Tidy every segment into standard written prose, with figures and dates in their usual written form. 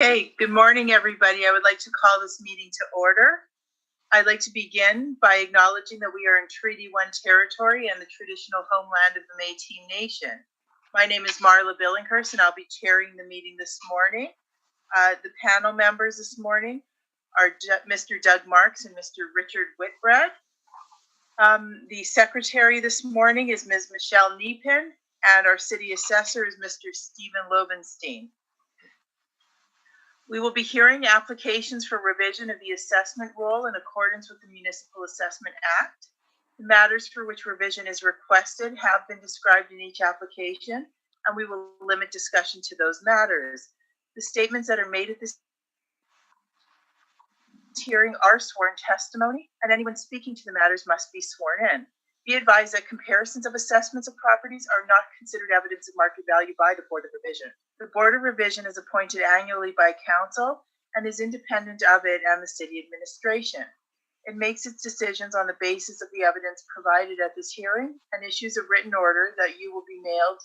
Hey, good morning, everybody. I would like to call this meeting to order. I'd like to begin by acknowledging that we are in Treaty 1 territory and the traditional homeland of the Métis Nation. My name is Marla Billinghurst, and I'll be chairing the meeting this morning. The panel members this morning are Mr. Doug Marks and Mr. Richard Whitbrad. The secretary this morning is Ms. Michelle Neepin, and our city assessor is Mr. Stephen Lobenstein. We will be hearing applications for revision of the assessment roll in accordance with the Municipal Assessment Act. The matters for which revision is requested have been described in each application, and we will limit discussion to those matters. The statements that are made at this hearing are sworn testimony, and anyone speaking to the matters must be sworn in. Be advised that comparisons of assessments of properties are not considered evidence of market value by the Board of Revision. The Board of Revision is appointed annually by Council and is independent of it and the City Administration. It makes its decisions on the basis of the evidence provided at this hearing and issues a written order that you will be mailed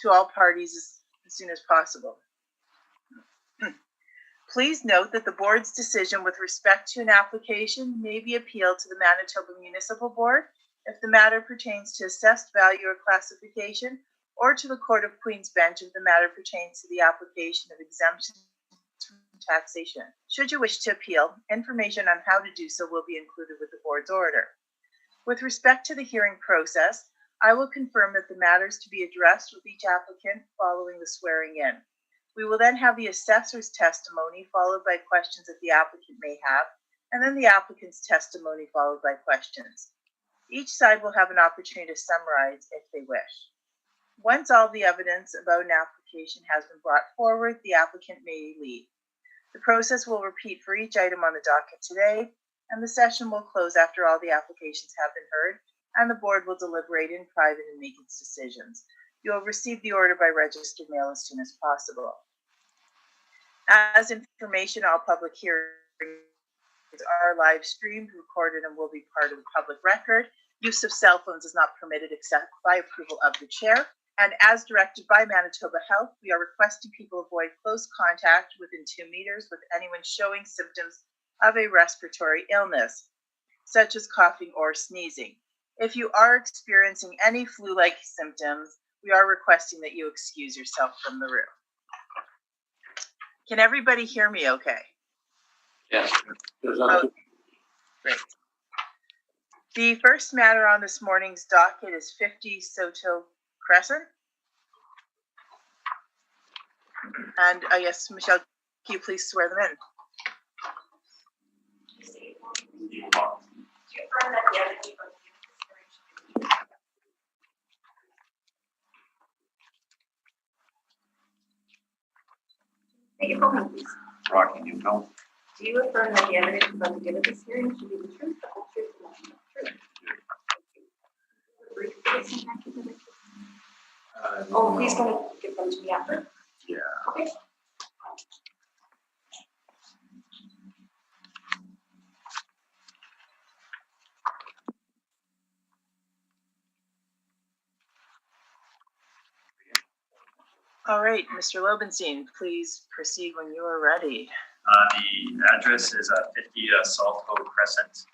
to all parties as soon as possible. Please note that the Board's decision with respect to an application may be appealed to the Manitoba Municipal Board if the matter pertains to assessed value or classification, or to the Court of Queen's Bench if the matter pertains to the application of exemptions from taxation. Should you wish to appeal, information on how to do so will be included with the Board's order. With respect to the hearing process, I will confirm that the matters to be addressed with each applicant following the swearing in. We will then have the assessor's testimony followed by questions that the applicant may have, and then the applicant's testimony followed by questions. Each side will have an opportunity to summarize if they wish. Once all the evidence about an application has been brought forward, the applicant may leave. The process will repeat for each item on the docket today, and the session will close after all the applications have been heard, and the Board will deliberate in private and make its decisions. You will receive the order by registered mail as soon as possible. As information, all public hearings are live streamed, recorded, and will be part of the public record. Use of cell phones is not permitted except by approval of the chair. And as directed by Manitoba Health, we are requesting people avoid close contact within 2 meters with anyone showing symptoms of a respiratory illness, such as coughing or sneezing. If you are experiencing any flu-like symptoms, we are requesting that you excuse yourself from the room. Can everybody hear me okay? Yes. Oh, great. The first matter on this morning's docket is 50 Soto Crescent. And yes, Michelle, can you please swear them in? Rocky, you know. Do you affirm that the evidence about the given at this hearing should be the truth, the whole truth, and nothing but the truth? Oh, he's going to give them to me after? Yeah. Okay. All right, Mr. Lobenstein, please proceed when you are ready. The address is 50 Salto Crescent.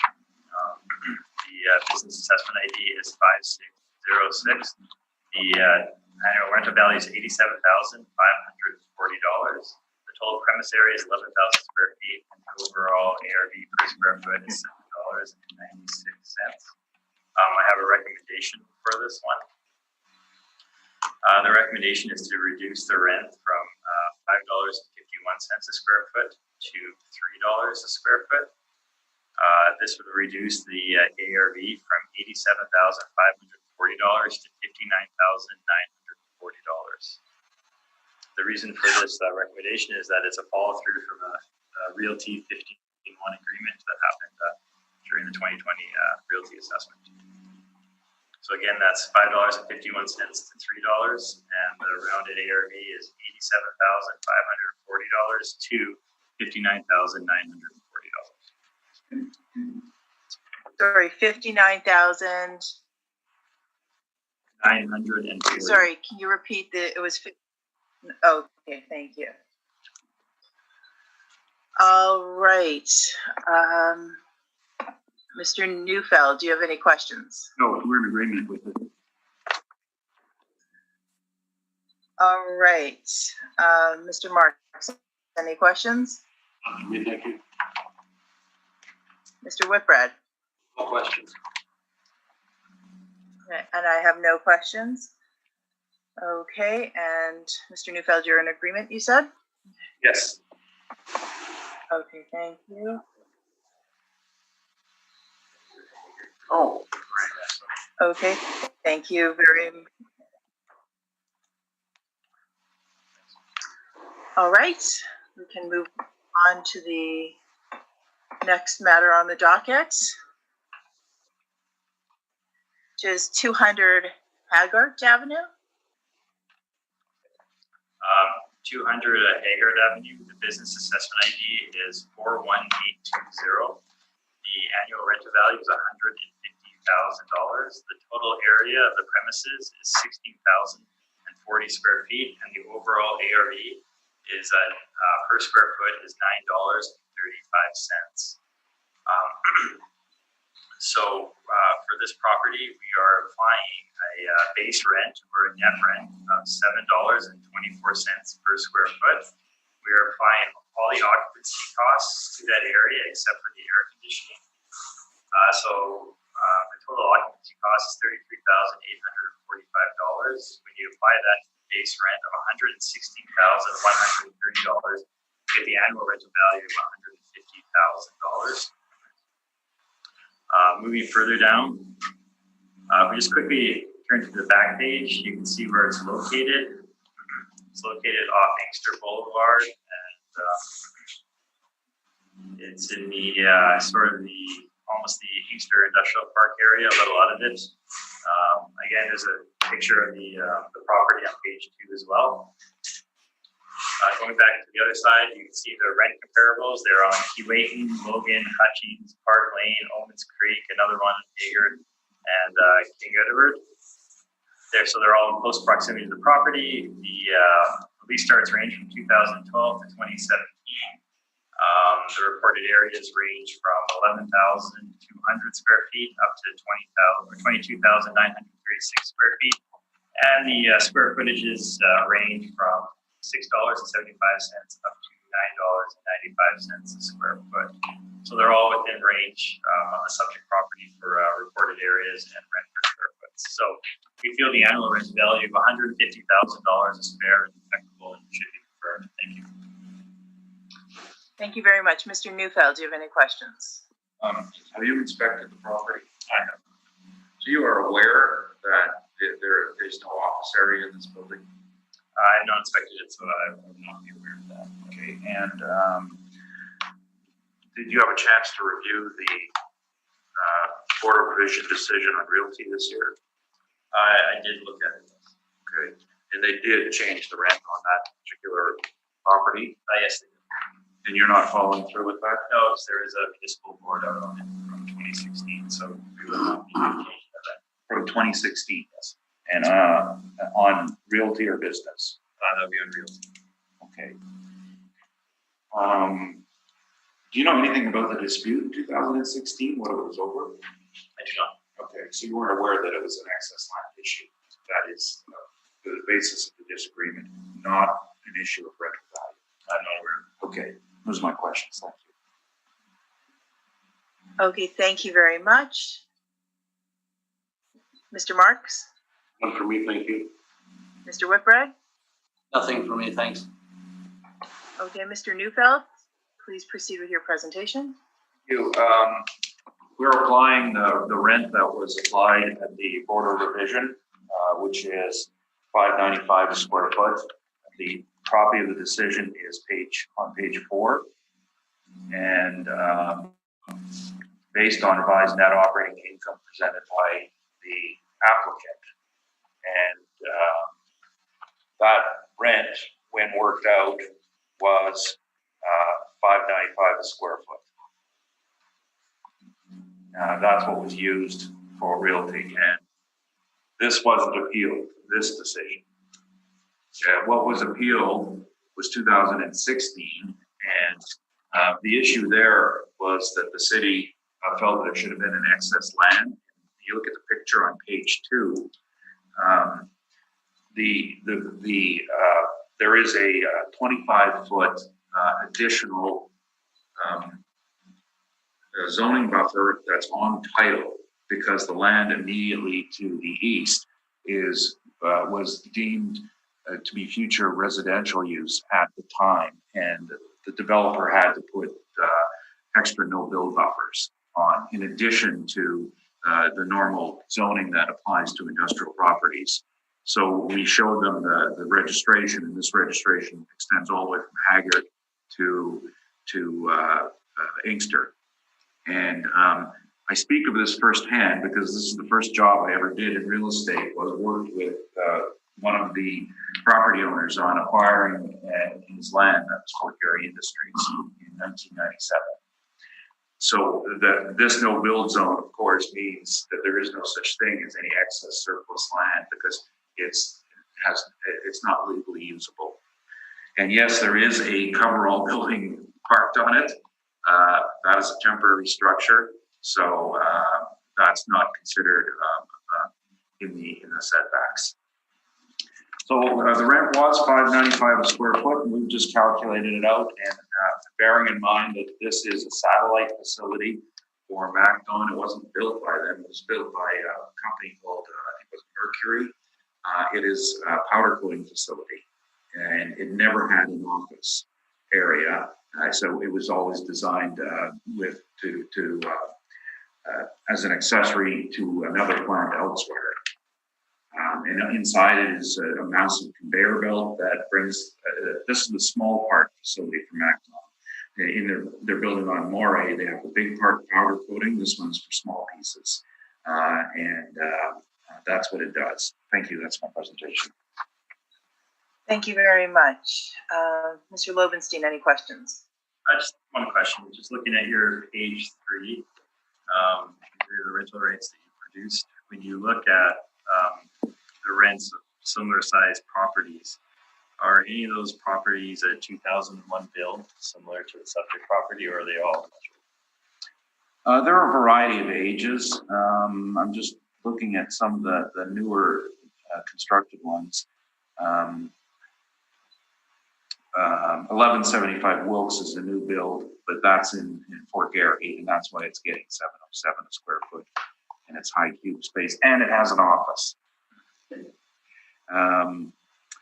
The business assessment ID is 5606. The annual rental value is $87,540. The total premise area is 11,000 square feet, and the overall ARV per square foot is $7.96. I have a recommendation for this one. The recommendation is to reduce the rent from $5.51 a square foot to $3 a square foot. This would reduce the ARV from $87,540 to $59,940. The reason for this recommendation is that it's a follow through from a Realty 15-1 agreement that happened during the 2020 Realty assessment. So again, that's $5.51 to $3, and the rounded ARV is $87,540 to $59,940. Sorry, 59,000. 940. Sorry, can you repeat it was? Oh, okay, thank you. All right. Mr. Neufeld, do you have any questions? No, we're in agreement with it. All right. Mr. Marks, any questions? Thank you. Mr. Whitbread? No questions. Okay, and I have no questions. Okay, and Mr. Neufeld, you're in agreement, you said? Yes. Okay, thank you. Oh. Okay, thank you very much. All right, we can move on to the next matter on the docket, which is 200 Haggard Avenue. 200 Haggard Avenue. The business assessment ID is 41820. The annual rental value is $150,000. The total area of the premises is 16,040 square feet, and the overall ARV is per square foot is $9.35. So for this property, we are applying a base rent or a net rent of $7.24 per square foot. We are applying all the occupancy costs to that area except for the air conditioning. So the total occupancy cost is $33,845. When you apply that base rent of $116,130, you get the annual rental value of $150,000. Moving further down, we just quickly turn to the back page. You can see where it's located. It's located off Inkster Boulevard, and it's in the sort of almost the Inkster Industrial Park area, a little out of it. Again, there's a picture of the property on page 2 as well. Going back to the other side, you can see the rent comparables. They're on Keewatin, Logan, Hutchings, Park Lane, Omens Creek, another one, Haggard, and King Edward. So they're all in close proximity to the property. The lease starts range from 2012 to 2017. The reported areas range from 11,200 square feet up to 22,936 square feet. And the square footages range from $6.75 up to $9.95 a square foot. So they're all within range on the subject property for reported areas and rent per square foot. So we feel the annual rent value of $150,000 is fair and effective and should be confirmed. Thank you. Thank you very much. Mr. Neufeld, do you have any questions? Have you inspected the property? I have. So you are aware that there's no office area in this building? I have not inspected it, so I will not be aware of that. Okay, and did you have a chance to review the Board of Revision decision on realty this year? I did look at it. Okay, and they did change the rent on that particular property? Yes, they did. And you're not following through with that? No, because there is a municipal board out on it from 2016, so we will not be changing that. From 2016, yes. And on realty or business? That'll be on realty. Okay. Do you know anything about the dispute in 2016, what it was over? I do not. Okay, so you weren't aware that it was an excess land issue. That is the basis of the disagreement, not an issue of rental value. I'm not aware. Okay, those are my questions. Thank you. Okay, thank you very much. Mr. Marks? None for me, thank you. Mr. Whitbread? Nothing for me, thanks. Okay, Mr. Neufeld, please proceed with your presentation. You, we're applying the rent that was applied at the Board of Revision, which is $5.95 a square foot. The copy of the decision is on page 4, and based on revised net operating income presented by the applicant, and that rent, when worked out, was $5.95 a square foot. That's what was used for realty, and this wasn't appealed, this decision. What was appealed was 2016, and The issue there was that the city felt that it should have been an excess land. You look at the picture on page 2. There is a 25-foot additional zoning buffer that's on title because the land immediately to the east was deemed to be future residential use at the time, and the developer had to put extra no-build buffers on, in addition to the normal zoning that applies to industrial properties. So we showed them the registration, and this registration extends all the way from Haggard to Inkster. And I speak of this firsthand because this is the first job I ever did in real estate, was worked with one of the property owners on acquiring his land, that was Fort Garry Industries, in 1997. So this no build zone, of course, means that there is no such thing as any excess surplus land because it's not legally usable. And yes, there is a coverall building parked on it. That is a temporary structure, so that's not considered in the setbacks. So the rent was $5.95 a square foot, and we've just calculated it out. And bearing in mind that this is a satellite facility for MacDon, it wasn't built by them; it was built by a company called I think it was Mercury. It is a powder coating facility, and it never had an office area. So it was always designed as an accessory to another plant elsewhere. And inside it is a massive conveyor belt that brings. This is the small part facility for MacDon. In their building on Moray, they have a big part powder coating. This one's for small pieces, and that's what it does. Thank you. That's my presentation. Thank you very much. Mr. Lobenstein, any questions? Just one question. Just looking at your page 3, the rental rates that you produced, when you look at the rents of similar sized properties, are any of those properties a 2001 build, similar to the subject property, or are they all? There are a variety of ages. I'm just looking at some of the newer constructed ones. 1175 Wilkes is a new build, but that's in Fort Garry, and that's why it's getting $707 a square foot, and it's high cube space, and it has an office.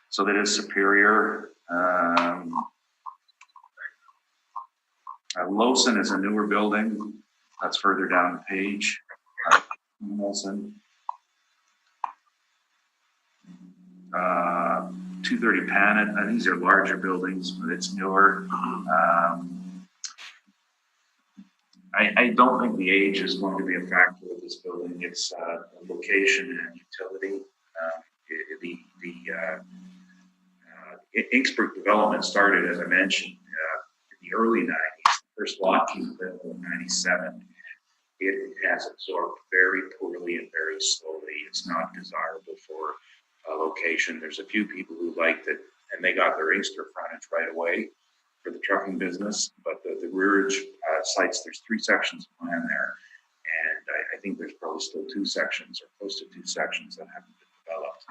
So that is superior. Lowson is a newer building. That's further down the page. Wilson. 230 Panet. These are larger buildings, but it's newer. I don't think the age is going to be a factor of this building. It's location and utility. Inksbrook development started, as I mentioned, in the early 90s. The first lot came built in 97. It has absorbed very poorly and very slowly. It's not desirable for location. There's a few people who liked it, and they got their Inkster frontage right away for the trucking business. But the rearage sites, there's 3 sections of land there, and I think there's probably still 2 sections or close to 2 sections that haven't been developed.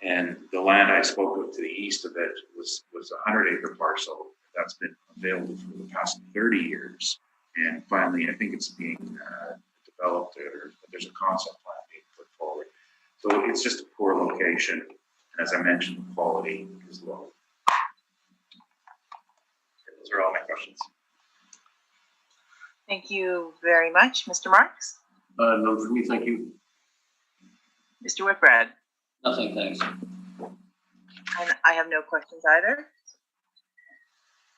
And the land I spoke of to the east of it was a 100-acre parcel that's been available for the past 30 years. And finally, I think it's being developed, or there's a concept plan being put forward. So it's just a poor location. And as I mentioned, the quality is low. Those are all my questions. Thank you very much. Mr. Marks? None for me, thank you. Mr. Whitbread? Nothing, thanks. And I have no questions either.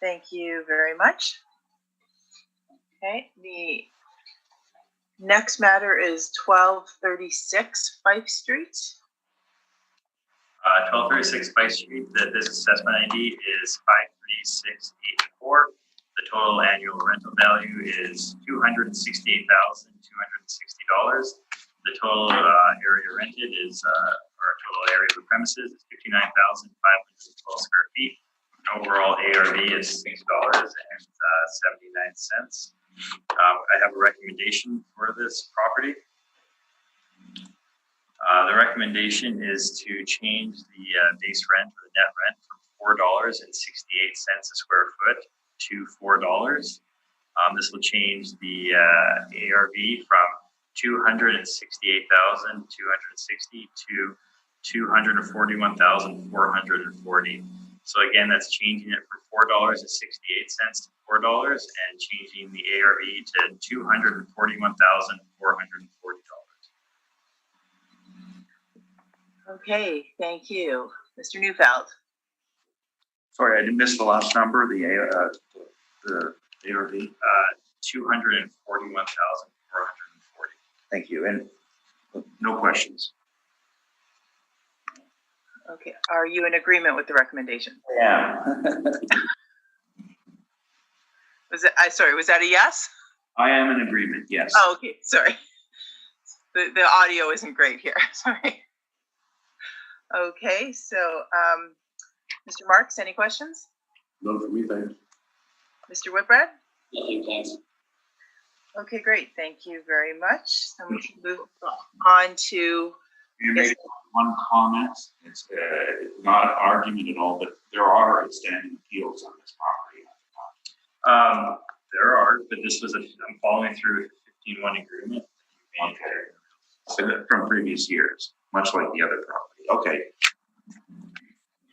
Thank you very much. Okay, the next matter is 1236 Fife Street. 1236 Fife Street, the business assessment ID is 53684. The total annual rental value is $268,260. The total area rented is, or total area of the premises is 59,512 square feet. Overall ARV is $6.79. I have a recommendation for this property. The recommendation is to change the base rent or the net rent from $4.68 a square foot to $4. This will change the ARV from 268,260 to 241,440. So again, that's changing it from $4.68 to $4 and changing the ARV to $241,440. Okay, thank you. Mr. Neufeld. Sorry, I didn't miss the last number, the ARV. 241,440. Thank you, and no questions. Okay, are you in agreement with the recommendation? Yeah. Was that a yes? I am in agreement, yes. Oh, okay, sorry. The audio isn't great here, sorry. Okay, so, Mr. Marks, any questions? None for me, thanks. Mr. Whitbread? Nothing, thanks. Okay, great, thank you very much. Then we can move on to, You made one comment. It's not an argument at all, but there are outstanding appeals on this property. There are, but this was I'm following through a 15-1 agreement. Okay. So from previous years, much like the other property. Okay.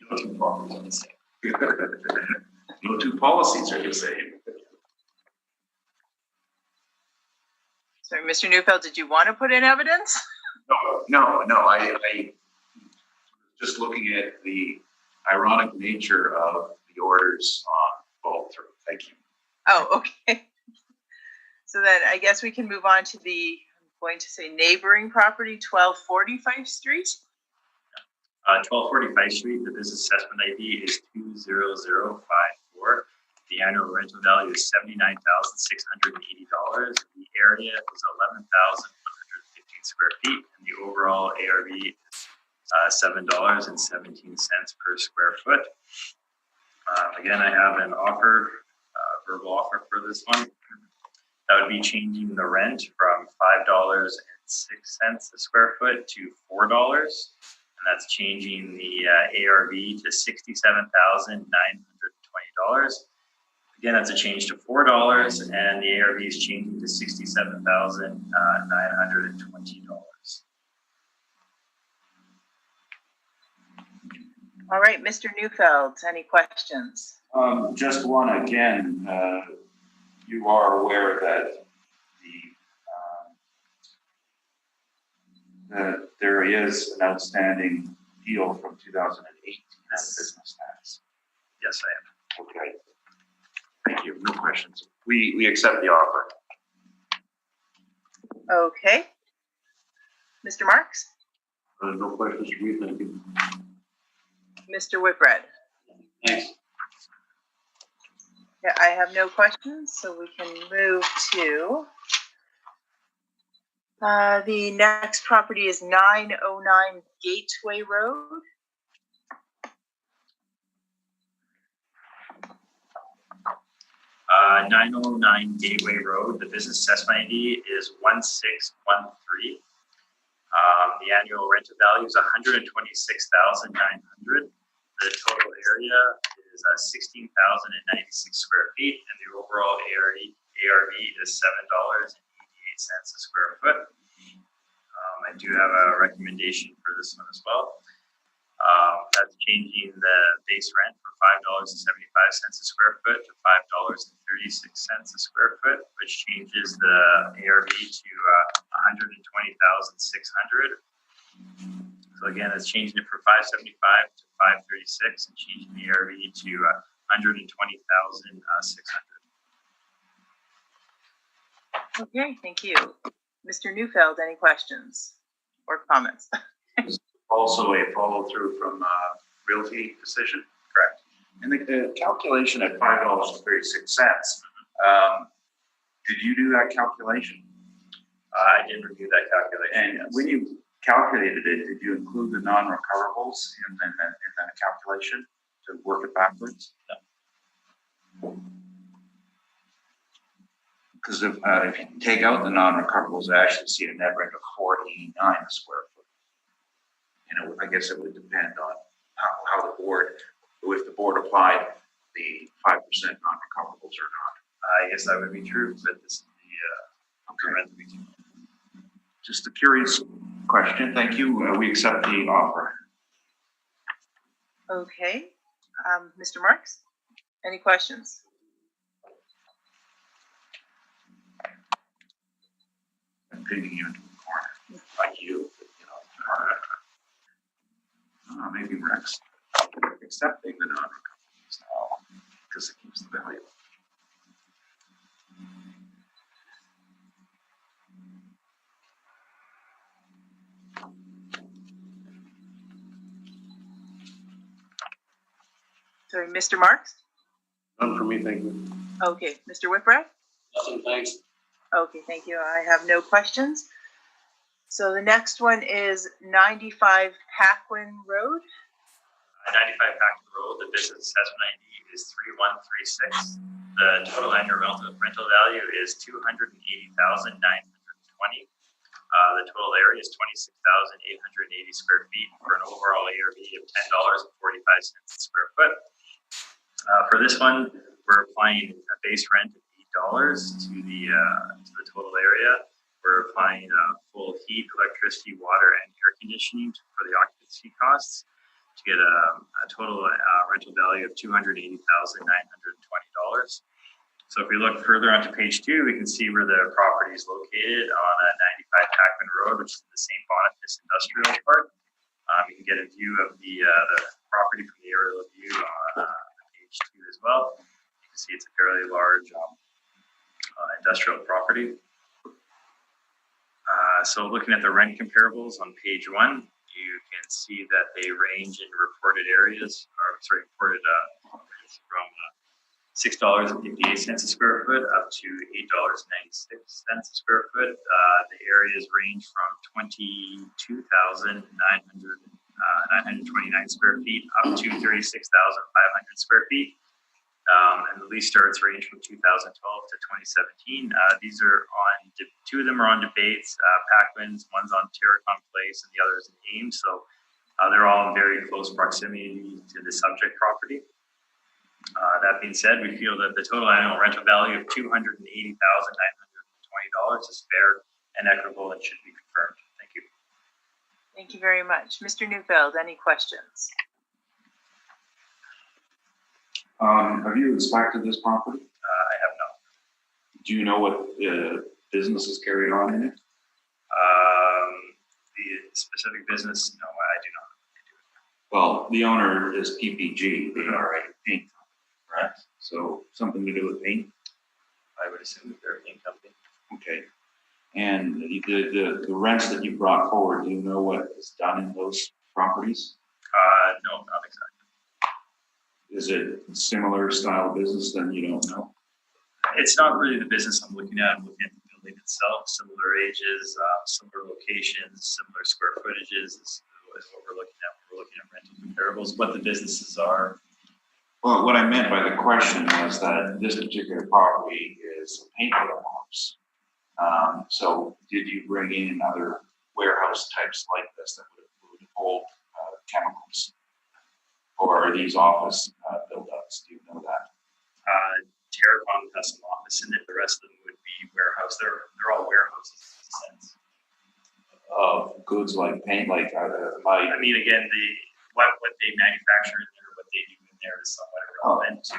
No two properties are the same. No two policies are the same. sorry, Mr. Neufeld, did you want to put in evidence? No. I just looking at the ironic nature of the orders on follow through. Thank you. Oh, okay. So then I guess we can move on to the, I'm going to say neighboring property, 1245 Street. 1245 Street, the business assessment ID is 20054. The annual rental value is $79,680. The area is 11,115 square feet, and the overall ARV is $7.17 per square foot. Again, I have an offer, verbal offer for this one. That would be changing the rent from $5.06 a square foot to $4. And that's changing the ARV to $67,920. Again, that's a change to $4, and the ARV is changing to $67,920. All right, Mr. Neufeld, any questions? Just one again. You are aware that that there is an outstanding appeal from 2018 on business tax. Yes, I am. Okay. Thank you. No questions. We accept the offer. Okay. Mr. Marks? No questions for me, thank you. Mr. Whitbread? Thanks. Yeah, I have no questions, so we can move to the next property is 909 Gateway Road. Uh, 909 Gateway Road. The business assessment ID is 1613. The annual rental value is $126,900. The total area is 16,096 square feet, and the overall ARV is $7.88 a square foot. I do have a recommendation for this one as well. That's changing the base rent from $5.75 a square foot to $5.36 a square foot, which changes the ARV to $120,600. So again, it's changing it from $5.75 to $5.36 and changing the ARV to $120,600. Okay, thank you. Mr. Neufeld, any questions or comments? Also a follow through from realty decision. Correct. And the calculation at $5.36. Did you do that calculation? I didn't review that calculation. And when you calculated it, did you include the non-recoverables in that calculation? to work it backwards? Because if you take out the non-recoverables, I actually see a net rent of $489 a square foot. You know, I guess it would depend on how the board, if the board applied the 5% non-recoverables or not. I guess that would be true, but this is the rent that we do. Just a curious question. Thank you. We accept the offer. Okay. Mr. Marks, any questions? I'm pitting you into the corner, like you know. Maybe Rex accepting the non-recoverables now because it keeps the value. Sorry, Mr. Marks? None for me, thank you. Okay. Mr. Whipwreck? Nothing, thanks. Okay, thank you. I have no questions. So the next one is 95 Paquin Road. 95 Packard Road, the business assessment ID is 3136. The total annual rental value is $280,920. The total area is 26,880 square feet for an overall ARV of $10.45 a square foot. For this one, we're applying a base rent of $8 to the total area. We're applying full heat, electricity, water, and air conditioning for the occupancy costs to get a total rental value of $280,920. So if we look further onto page 2, we can see where the property is located on 95 Paquin Road, which is in the St. Boniface Industrial Park. You can get a view of the property from the aerial view on page 2 as well. You can see it's a fairly large industrial property. So looking at the rent comparables on page 1, you can see that they range in reported areas, reported from $6.58 a square foot up to $8.96 a square foot. The areas range from 22,929 square feet up to 36,500 square feet. And the lease starts range from 2012 to 2017. These are on, 2 of them are on debates, Paquin's, one's on Terracon Place and the other is in Ames. So they're all in very close proximity to the subject property. That being said, we feel that the total annual rental value of $280,920 is fair and equitable and should be confirmed. Thank you. Thank you very much. Mr. Neufeld, any questions? Have you inspected this property? I have not. Do you know what business is carried on in it? The specific business, no, I do not. Well, the owner is PPG, the paint, right? So something to do with paint? I would assume that they're a paint company. Okay. And the rents that you brought forward, do you know what is done in those properties? No, not exactly. Is it similar style business? Then you don't know. It's not really the business I'm looking at. I'm looking at the building itself, similar ages, similar locations, similar square footages is what we're looking at. We're looking at rental comparables, what the businesses are. Well, what I meant by the question was that this particular property is a paint warehouse. So did you bring in other warehouse types like this that would hold chemicals? Or are these office build-ups? Do you know that? Terracon has some office in it. The rest of them would be warehouse. They're all warehouses in a sense. Of goods like paint, like I mean, again, what they manufacture in there, what they do in there is somewhat irrelevant to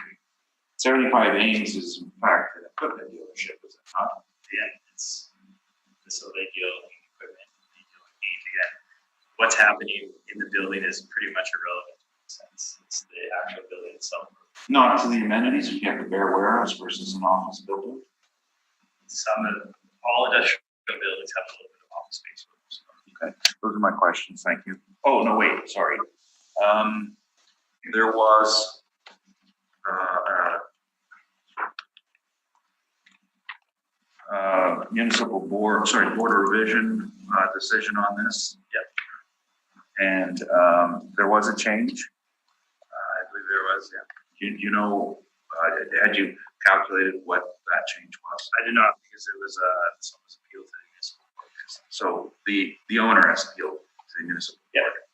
75 Ames is in fact an equipment dealership, is it not? Yeah, so they deal in equipment, they deal in paint. Again, what's happening in the building is pretty much irrelevant in a sense. It's the actual building itself. Not to the amenities. If you have a bare warehouse versus an office building. All industrial buildings have a little bit of office space. Okay, those are my questions. Thank you. Oh no, wait, sorry. There was municipal board of revision decision on this. Yep. And there was a change. I believe there was, yeah. You know, had you calculated what that change was? I did not, because it was, this one was appealed to the municipal court. So the owner has appealed to the municipal Yeah. court.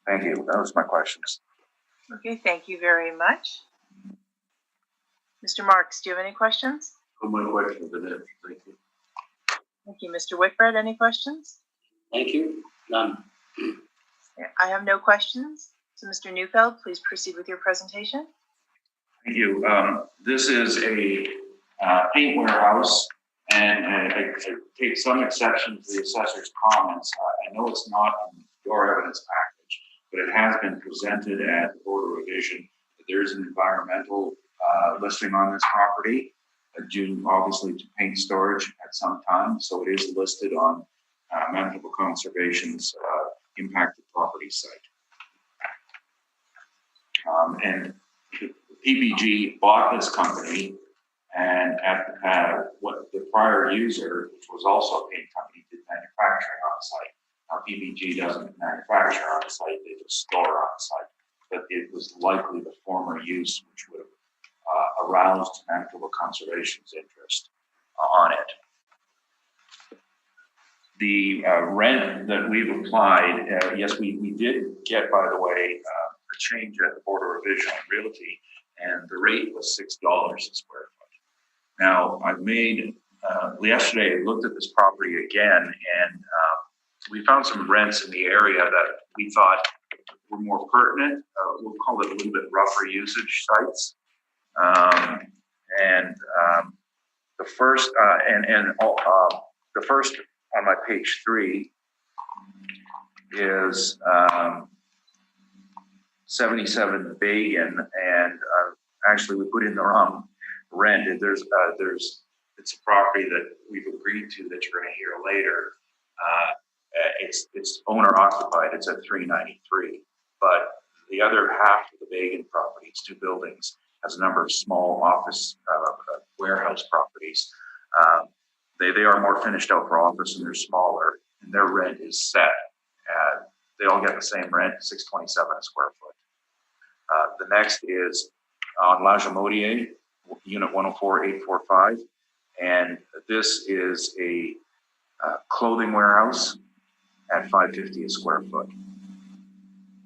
Okay. Thank you. That was my questions. Okay, thank you very much. Mr. Marks, do you have any questions? No more questions than that. Thank you. Thank you. Mr. Whitbread, any questions? Thank you. None. I have no questions. So Mr. Neufeld, please proceed with your presentation. Thank you. This is a paint warehouse, and I take some exception to the assessor's comments. I know it's not in your evidence package, but it has been presented at the Board of Revision that there is an environmental listing on this property, due obviously to paint storage at some time. So it is listed on Manitoba Conservation's impacted property site. And PPG bought this company, and at what the prior user, which was also a paint company, did manufacturing on site. Now PPG doesn't manufacture on site; they just store on site. But it was likely the former use which would have aroused Manitoba Conservation's interest on it. The rent that we've applied, yes, we did get, by the way, a change at the Board of Revision on realty, and the rate was $6 a square foot. Now, I've made, yesterday I looked at this property again, and we found some rents in the area that we thought were more pertinent. We'll call it a little bit rougher usage sites. The first, the first on my page 3 is 77 Bagan, and actually we put in the wrong rent. It's a property that we've agreed to that you're going to hear later. It's owner occupied. It's at 393, but the other half of the Bagan property, it's 2 buildings, has a number of small office warehouse properties. They are more finished out for office, and they're smaller, and their rent is set. They all get the same rent, $6.27 a square foot. The next is on La Jamodier, unit 104845, and this is a clothing warehouse at $5.50 a square foot.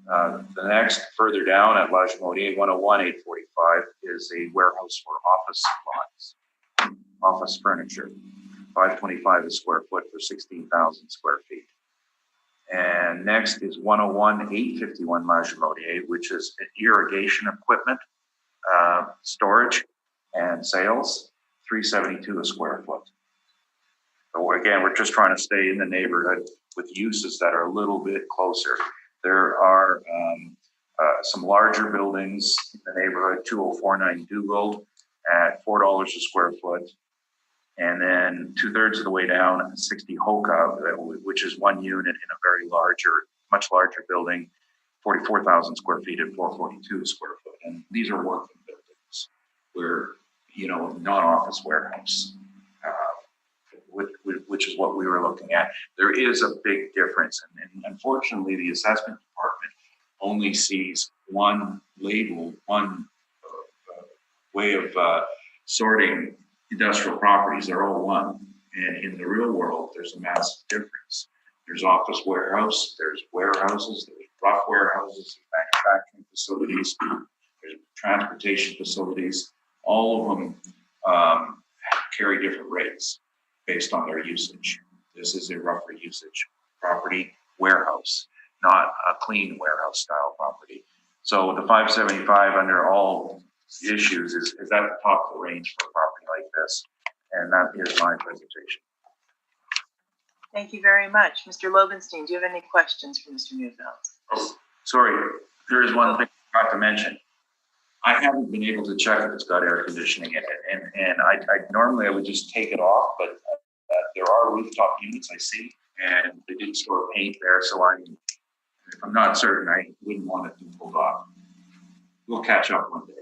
The next, further down at La Jamodier, 101845, is a warehouse for office supplies, office furniture, $5.25 a square foot for 16,000 square feet. And next is 101851 La Jamodier, which is irrigation equipment, storage and sales, $3.72 a square foot. So again, we're just trying to stay in the neighborhood with uses that are a little bit closer. There are some larger buildings in the neighborhood, 2049 Dugald at $4 a square foot. And then 2/3 of the way down, 60 Hoka, which is 1 unit in a very much larger building, 44,000 square feet at $4.42 a square foot. And these are working buildings where, not office warehouse, which is what we were looking at. There is a big difference. And unfortunately, the assessment department only sees one label, one way of sorting industrial properties. They're all one. And in the real world, there's a massive difference. There's office warehouse, there's warehouses, there's rough warehouses, there's manufacturing facilities, there's transportation facilities. All of them carry different rates based on their usage. This is a rougher usage property warehouse, not a clean warehouse style property. So the 575 under all issues is at the top of the range for a property like this. And that is my presentation. Thank you very much. Mr. Lobenstein, do you have any questions for Mr. Neufeld? Oh, sorry, there is one thing I forgot to mention. I haven't been able to check if it's got air conditioning in it. And I normally I would just take it off, but there are rooftop units I see, and they did store paint there. So if I'm not certain, I wouldn't want it to be pulled off. We'll catch up one day.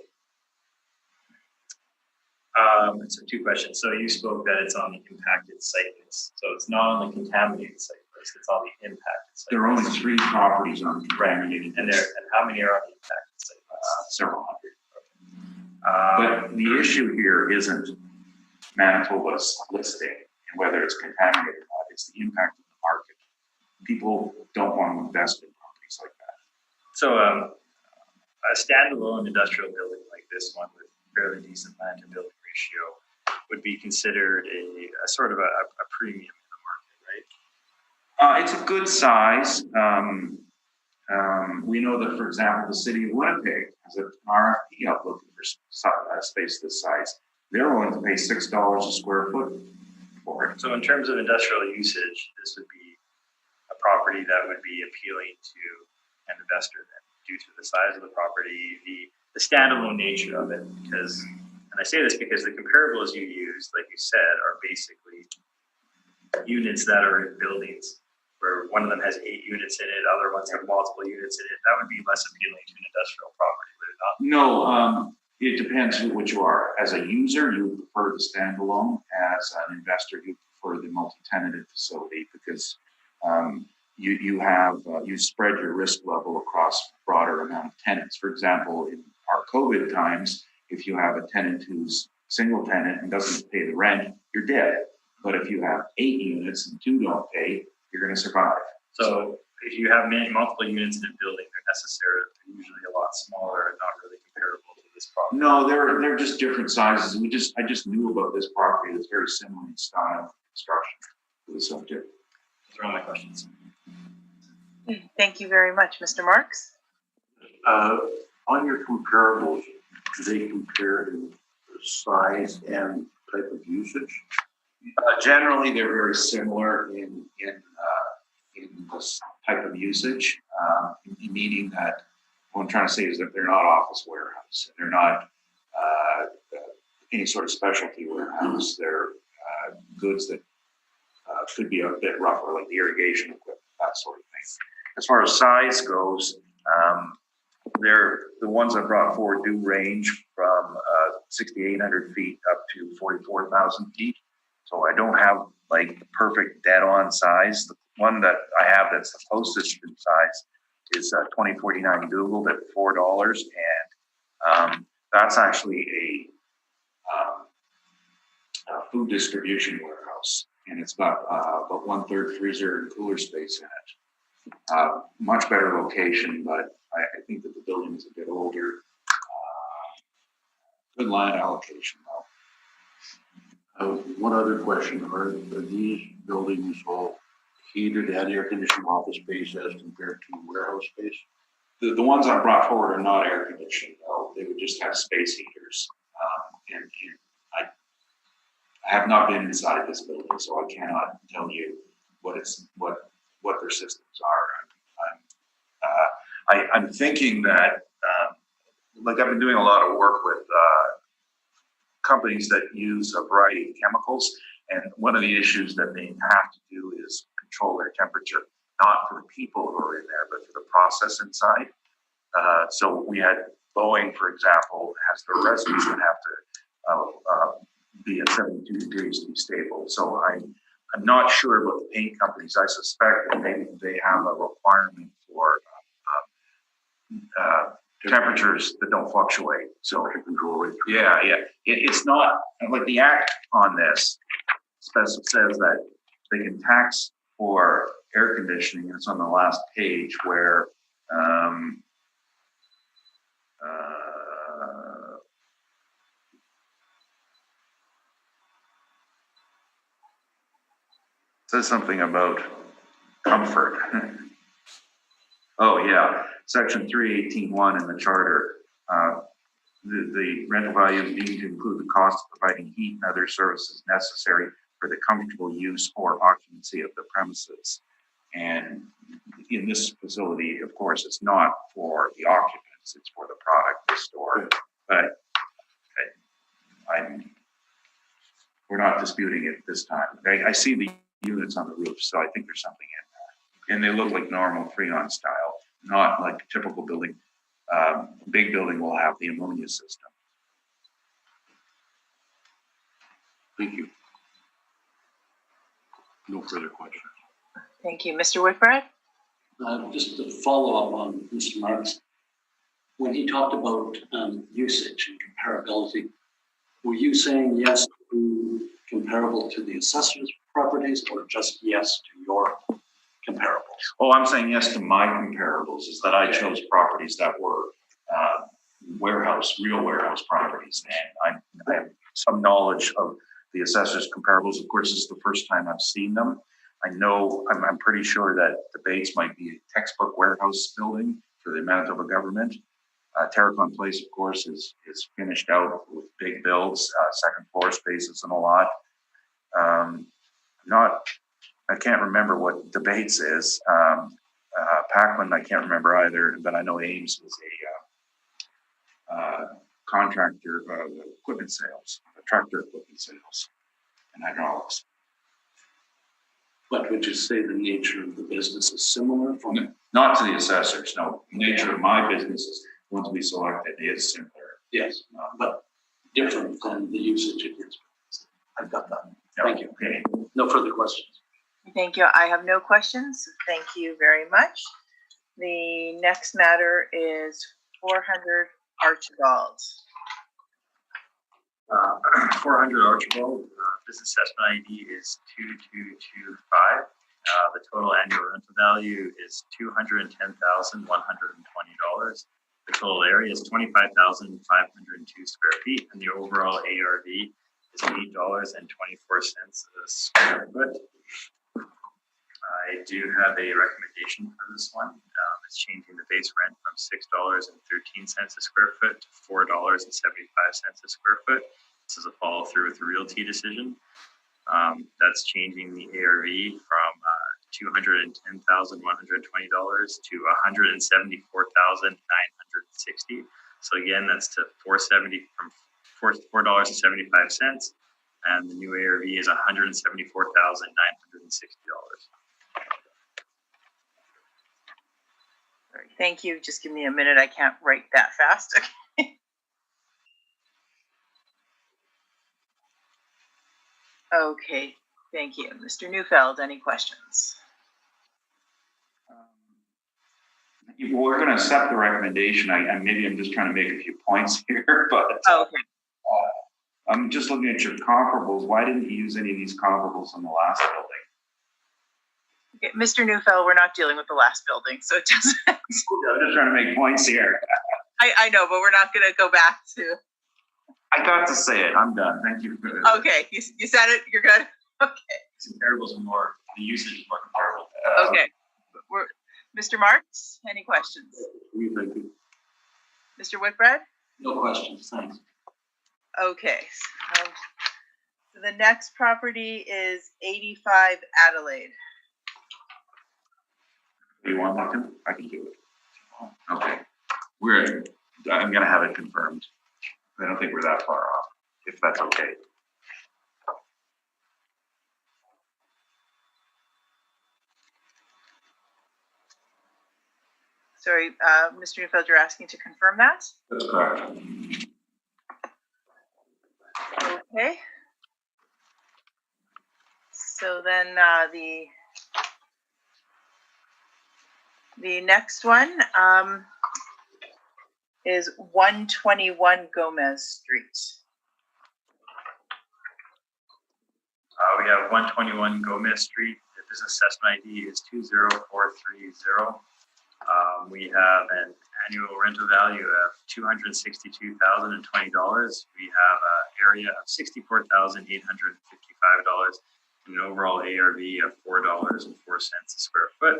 So 2 questions. So you spoke that it's on the impacted site list. So it's not on the contaminated site list. It's on the impacted site. There are only 3 properties on contaminated. And how many are on the impacted site list? Several hundred. But the issue here isn't Manitoba's listing and whether it's contaminated or not. It's the impact of the market. People don't want to invest in properties like that. So a standalone industrial building like this one with fairly decent land to building ratio would be considered a sort of a premium in the market, right? It's a good size. We know that, for example, the city of Winnipeg has an RFP out looking for space this size. They're willing to pay $6 a square foot for it. So in terms of industrial usage, this would be a property that would be appealing to an investor then, due to the size of the property, the standalone nature of it. Because, and I say this because the comparables you use, like you said, are basically units that are in buildings where one of them has 8 units in it, other ones have multiple units in it. That would be less appealing to an industrial property, would it not? No, it depends who what you are. As a user, you would prefer the standalone. As an investor, you prefer the multi-tenanted facility because you spread your risk level across a broader amount of tenants. For example, in our COVID times, if you have a tenant who's single tenant and doesn't pay the rent, you're dead. But if you have 8 units and 2 don't pay, you're going to survive. So if you have multiple units in a building, they're usually a lot smaller and not really comparable to this property. No, they're just different sizes. I just knew about this property that's very similar in style and construction to the subject. Those are all my questions. Thank you very much, Mr. Marks. On your comparables, do they compare to the size and type of usage? Generally, they're very similar in this type of usage, meaning that what I'm trying to say is that they're not office warehouse. They're not any sort of specialty warehouse. They're goods that could be a bit rougher, like the irrigation equipment, that sort of thing. As far as size goes, the ones I brought forward do range from 6,800 feet up to 44,000 feet. So I don't have like perfect dead-on size. The one that I have that's the closest in size is 2049 Googled at $4, and that's actually a food distribution warehouse, and it's got about 1/3 freezer and cooler space in it. Much better location, but I think that the building is a bit older. Good land allocation, though. One other question, are these buildings all heated and air-conditioned office space as compared to warehouse space? The ones I brought forward are not air conditioned, though. They would just have space heaters. And I have not been inside this building, so I cannot tell you what their systems are. I'm thinking that, like I've been doing a lot of work with companies that use a variety of chemicals, and one of the issues that they have to do is control their temperature, not for the people who are in there, but for the process inside. So we had Boeing, for example, has their resins that have to be at 72 degrees to be stable. So I'm not sure about the paint companies. I suspect that maybe they have a requirement for temperatures that don't fluctuate. So control it. Yeah. It's not like the act on this says that they can tax for air conditioning. And it's on the last page where says something about comfort. Oh yeah, section 318.1 in the charter. The rental value is deemed to include the cost of providing heat and other services necessary for the comfortable use or occupancy of the premises. And in this facility, of course, it's not for the occupants, it's for the product they store. But we're not disputing it this time. I see the units on the roof, so I think there's something in there. And they look like normal Freon style, not like a typical building. Big building will have the ammonia system. Thank you. No further questions. Thank you. Mr. Whitbread? Just to follow up on Mr. Marks, when he talked about usage and comparability, were you saying yes to comparable to the assessor's properties or just yes to your comparables? Oh, I'm saying yes to my comparables, is that I chose properties that were real warehouse properties. And I have some knowledge of the assessor's comparables. Of course, this is the first time I've seen them. I know, I'm pretty sure that the Bates might be a textbook warehouse building for the Manitoba government. Terracon Place, of course, is finished out with big builds, second floor spaces and a lot. I can't remember what the Bates is. Packland, I can't remember either, but I know Ames is a contractor of equipment sales, tractor equipment sales and hydraulics. But would you say the nature of the business is similar? Not to the assessors, no. The nature of my business is, once we selected, is similar. Yes, but different than the usage of your business. I've got that. No. Thank you. Okay. No further questions. Thank you. I have no questions. Thank you very much. The next matter is 400 Archibald. 400 Archibald, business assessment ID is 2225. The total annual rental value is $210,120. The total area is 25,502 square feet, and the overall ARV is $8.24 a square foot. I do have a recommendation for this one. It's changing the base rent from $6.13 a square foot to $4.75 a square foot. This is a follow through with the realty decision. That's changing the ARV from $210,120 to $174,960. So again, that's to $4.75, and the new ARV is $174,960. Thank you. Just give me a minute. I can't write that fast. Okay. Thank you. Mr. Neufeld, any questions? We're going to accept the recommendation. Maybe I'm just trying to make a few points here, but Okay. I'm just looking at your comparables. Why didn't you use any of these comparables in the last building? Okay, Mr. Neufeld, we're not dealing with the last building, so it doesn't. I'm just trying to make points here. I know, but we're not going to go back to. I got to say it. I'm done. Thank you. Okay, you said it. You're good. Okay. Comparables are more, the usage is more comparable. Okay. Mr. Marks, any questions? Thank you. Mr. Whitbread? No questions. Thanks. Okay. So the next property is 85 Adelaide. Do you want me to? I can do it. Okay. I'm going to have it confirmed. I don't think we're that far off, if that's okay. Sorry, Mr. Neufeld, you're asking to confirm that? That's correct. Okay. So then the next one is 121 Gomez Street. We have 121 Gomez Street. The business assessment ID is 20430. We have an annual rental value of $262,020. We have an area of $64,855 and an overall ARV of $4.04 a square foot.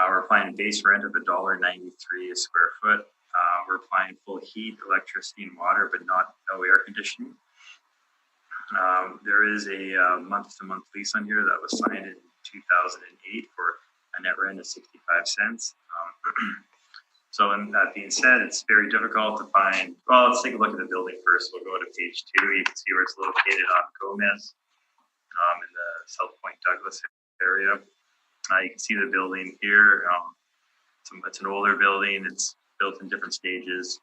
We're applying a base rent of $1.93 a square foot. We're applying full heat, electricity, and water, but no air conditioning. There is a month-to-month lease on here that was signed in 2008 for a net rent of 65 cents. So, and that being said, it's very difficult to find. Well, let's take a look at the building first. We'll go to page 2. You can see where it's located on Gomez, in the South Point Douglas area. You can see the building here. It's an older building. It's built in different stages.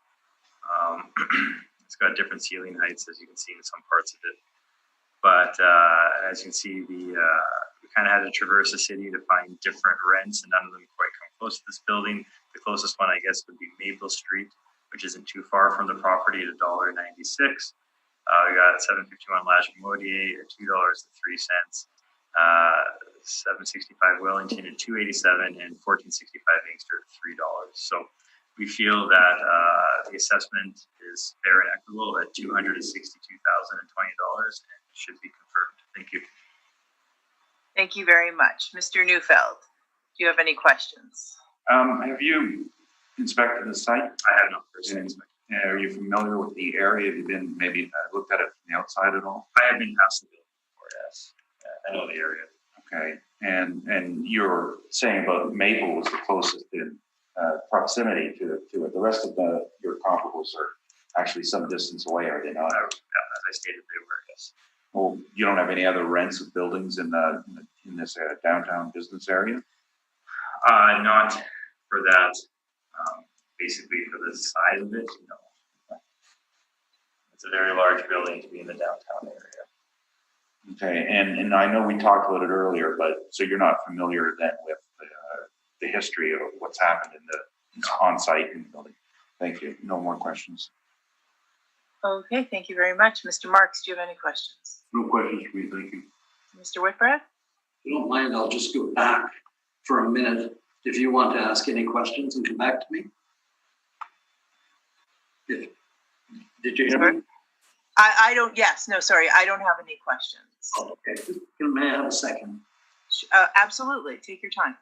It's got different ceiling heights, as you can see in some parts of it. But as you can see, the we kind of had to traverse the city to find different rents, and none of them quite come close to this building. The closest one, I guess, would be Maple Street, which isn't too far from the property at $1.96. We got 751 Lagimodier at $2.03. 765 Wellington at $2.87, and 1465 Inkster at $3. So we feel that the assessment is fair and equitable at $262,020 and should be confirmed. Thank you. Thank you very much. Mr. Neufeld, do you have any questions? Have you inspected the site? I have not personally inspected. Are you familiar with the area? Have you been maybe looked at it from the outside at all? I have been past the building before, yes. I know the area. Okay, and you're saying about Maple was the closest in proximity to it. The rest of your comparables are actually some distance away, are they not? As I stated, they were, yes. Well, you don't have any other rents of buildings in this downtown business area? Not for that. Basically, for the size of it, no. It's a very large building to be in the downtown area. Okay, and I know we talked about it earlier, but so you're not familiar then with the history of what's happened in the on-site in the building. Thank you. No more questions. Okay, thank you very much. Mr. Marks, do you have any questions? No questions for me, thank you. Mr. Whitbread? If you don't mind, I'll just go back for a minute if you want to ask any questions and come back to me. Did you hear me? I don't, yes, no, sorry, I don't have any questions. Oh, okay. May I have a second? Absolutely, take your time.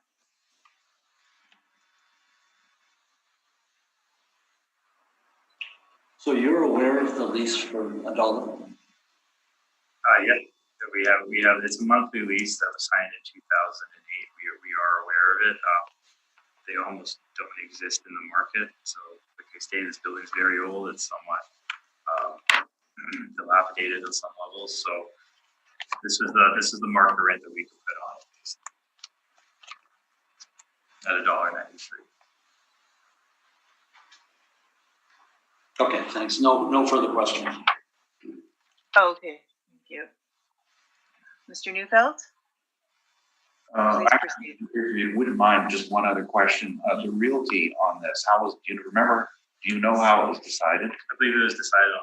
So you're aware of the lease for $1? Yeah, we have. It's a monthly lease that was signed in 2008. We are aware of it. They almost don't exist in the market. So, like I stated, this building is very old. It's somewhat dilapidated on some levels. So, this is the market rent that we could put on it at $1.93. Okay, thanks. No further questions. Okay, thank you. Mr. Neufeld? Please proceed. If you wouldn't mind, just one other question. The realty on this, do you know how it was decided? I believe it was decided on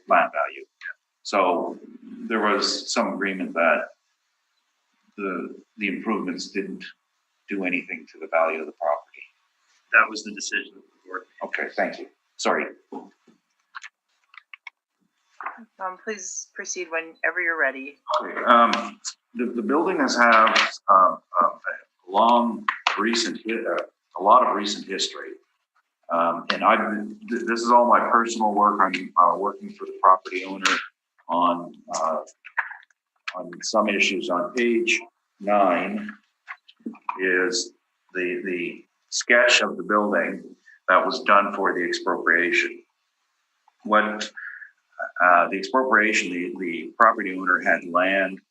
land value. Yeah. So there was some agreement that the improvements didn't do anything to the value of the property. That was the decision of the board. Okay, thank you. Sorry. Please proceed whenever you're ready. Okay. The building has had a lot of recent history. And this is all my personal work. I'm working for the property owner on some issues. On page 9 is the sketch of the building that was done for the expropriation. What the expropriation, the property owner had land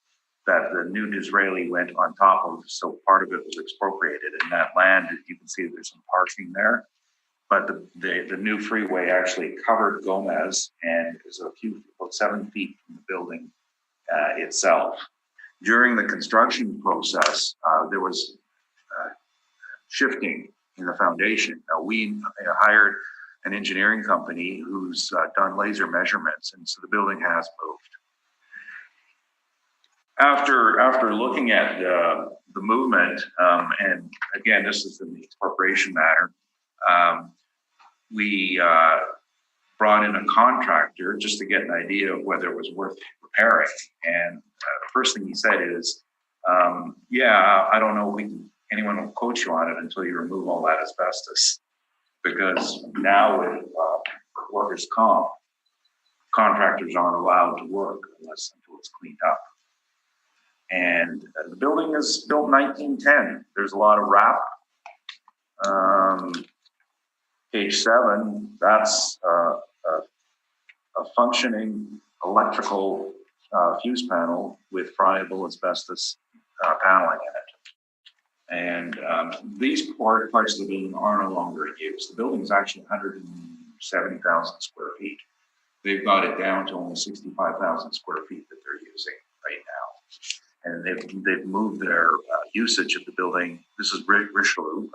that the new Disraeli went on top of, so part of it was expropriated. And that land, you can see there's some parking there, but the new freeway actually covered Gomez and is about 7 feet from the building itself. During the construction process, there was shifting in the foundation. Now, we hired an engineering company who's done laser measurements, and so the building has moved. After looking at the movement, and again, this is in the expropriation matter, we brought in a contractor just to get an idea of whether it was worth repairing. And the first thing he said is, yeah, I don't know if anyone will coach you on it until you remove all that asbestos. Because now with workers' comp, contractors aren't allowed to work until it's cleaned up. And the building is built in 1910. There's a lot of wrap. Page 7, that's a functioning electrical fuse panel with friable asbestos paneling in it. And these parts of the building are no longer in use. The building is actually 170,000 square feet. They've got it down to only 65,000 square feet that they're using right now. and they've moved their usage of the building. This is Richelieu.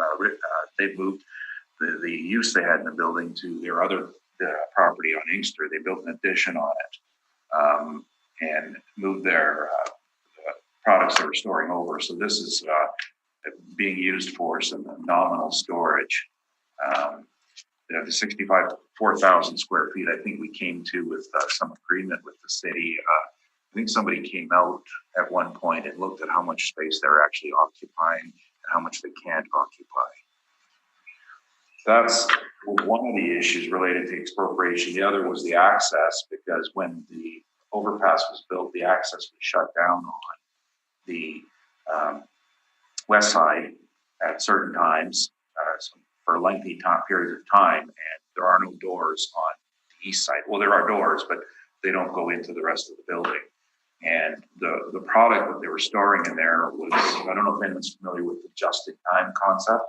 They've moved the use they had in the building to their other property on Inkster. They built an addition on it and moved their products they were storing over. So this is being used for some nominal storage. The 4,000 square feet, I think we came to with some agreement with the city. I think somebody came out at one point and looked at how much space they're actually occupying and how much they can't occupy. That's one of the issues related to expropriation. The other was the access, because when the overpass was built, the access was shut down on the west side at certain times for lengthy periods of time, and there are no doors on the east side. Well, there are doors, but they don't go into the rest of the building. And the product that they were storing in there was, I don't know if anyone's familiar with the just-in-time concept.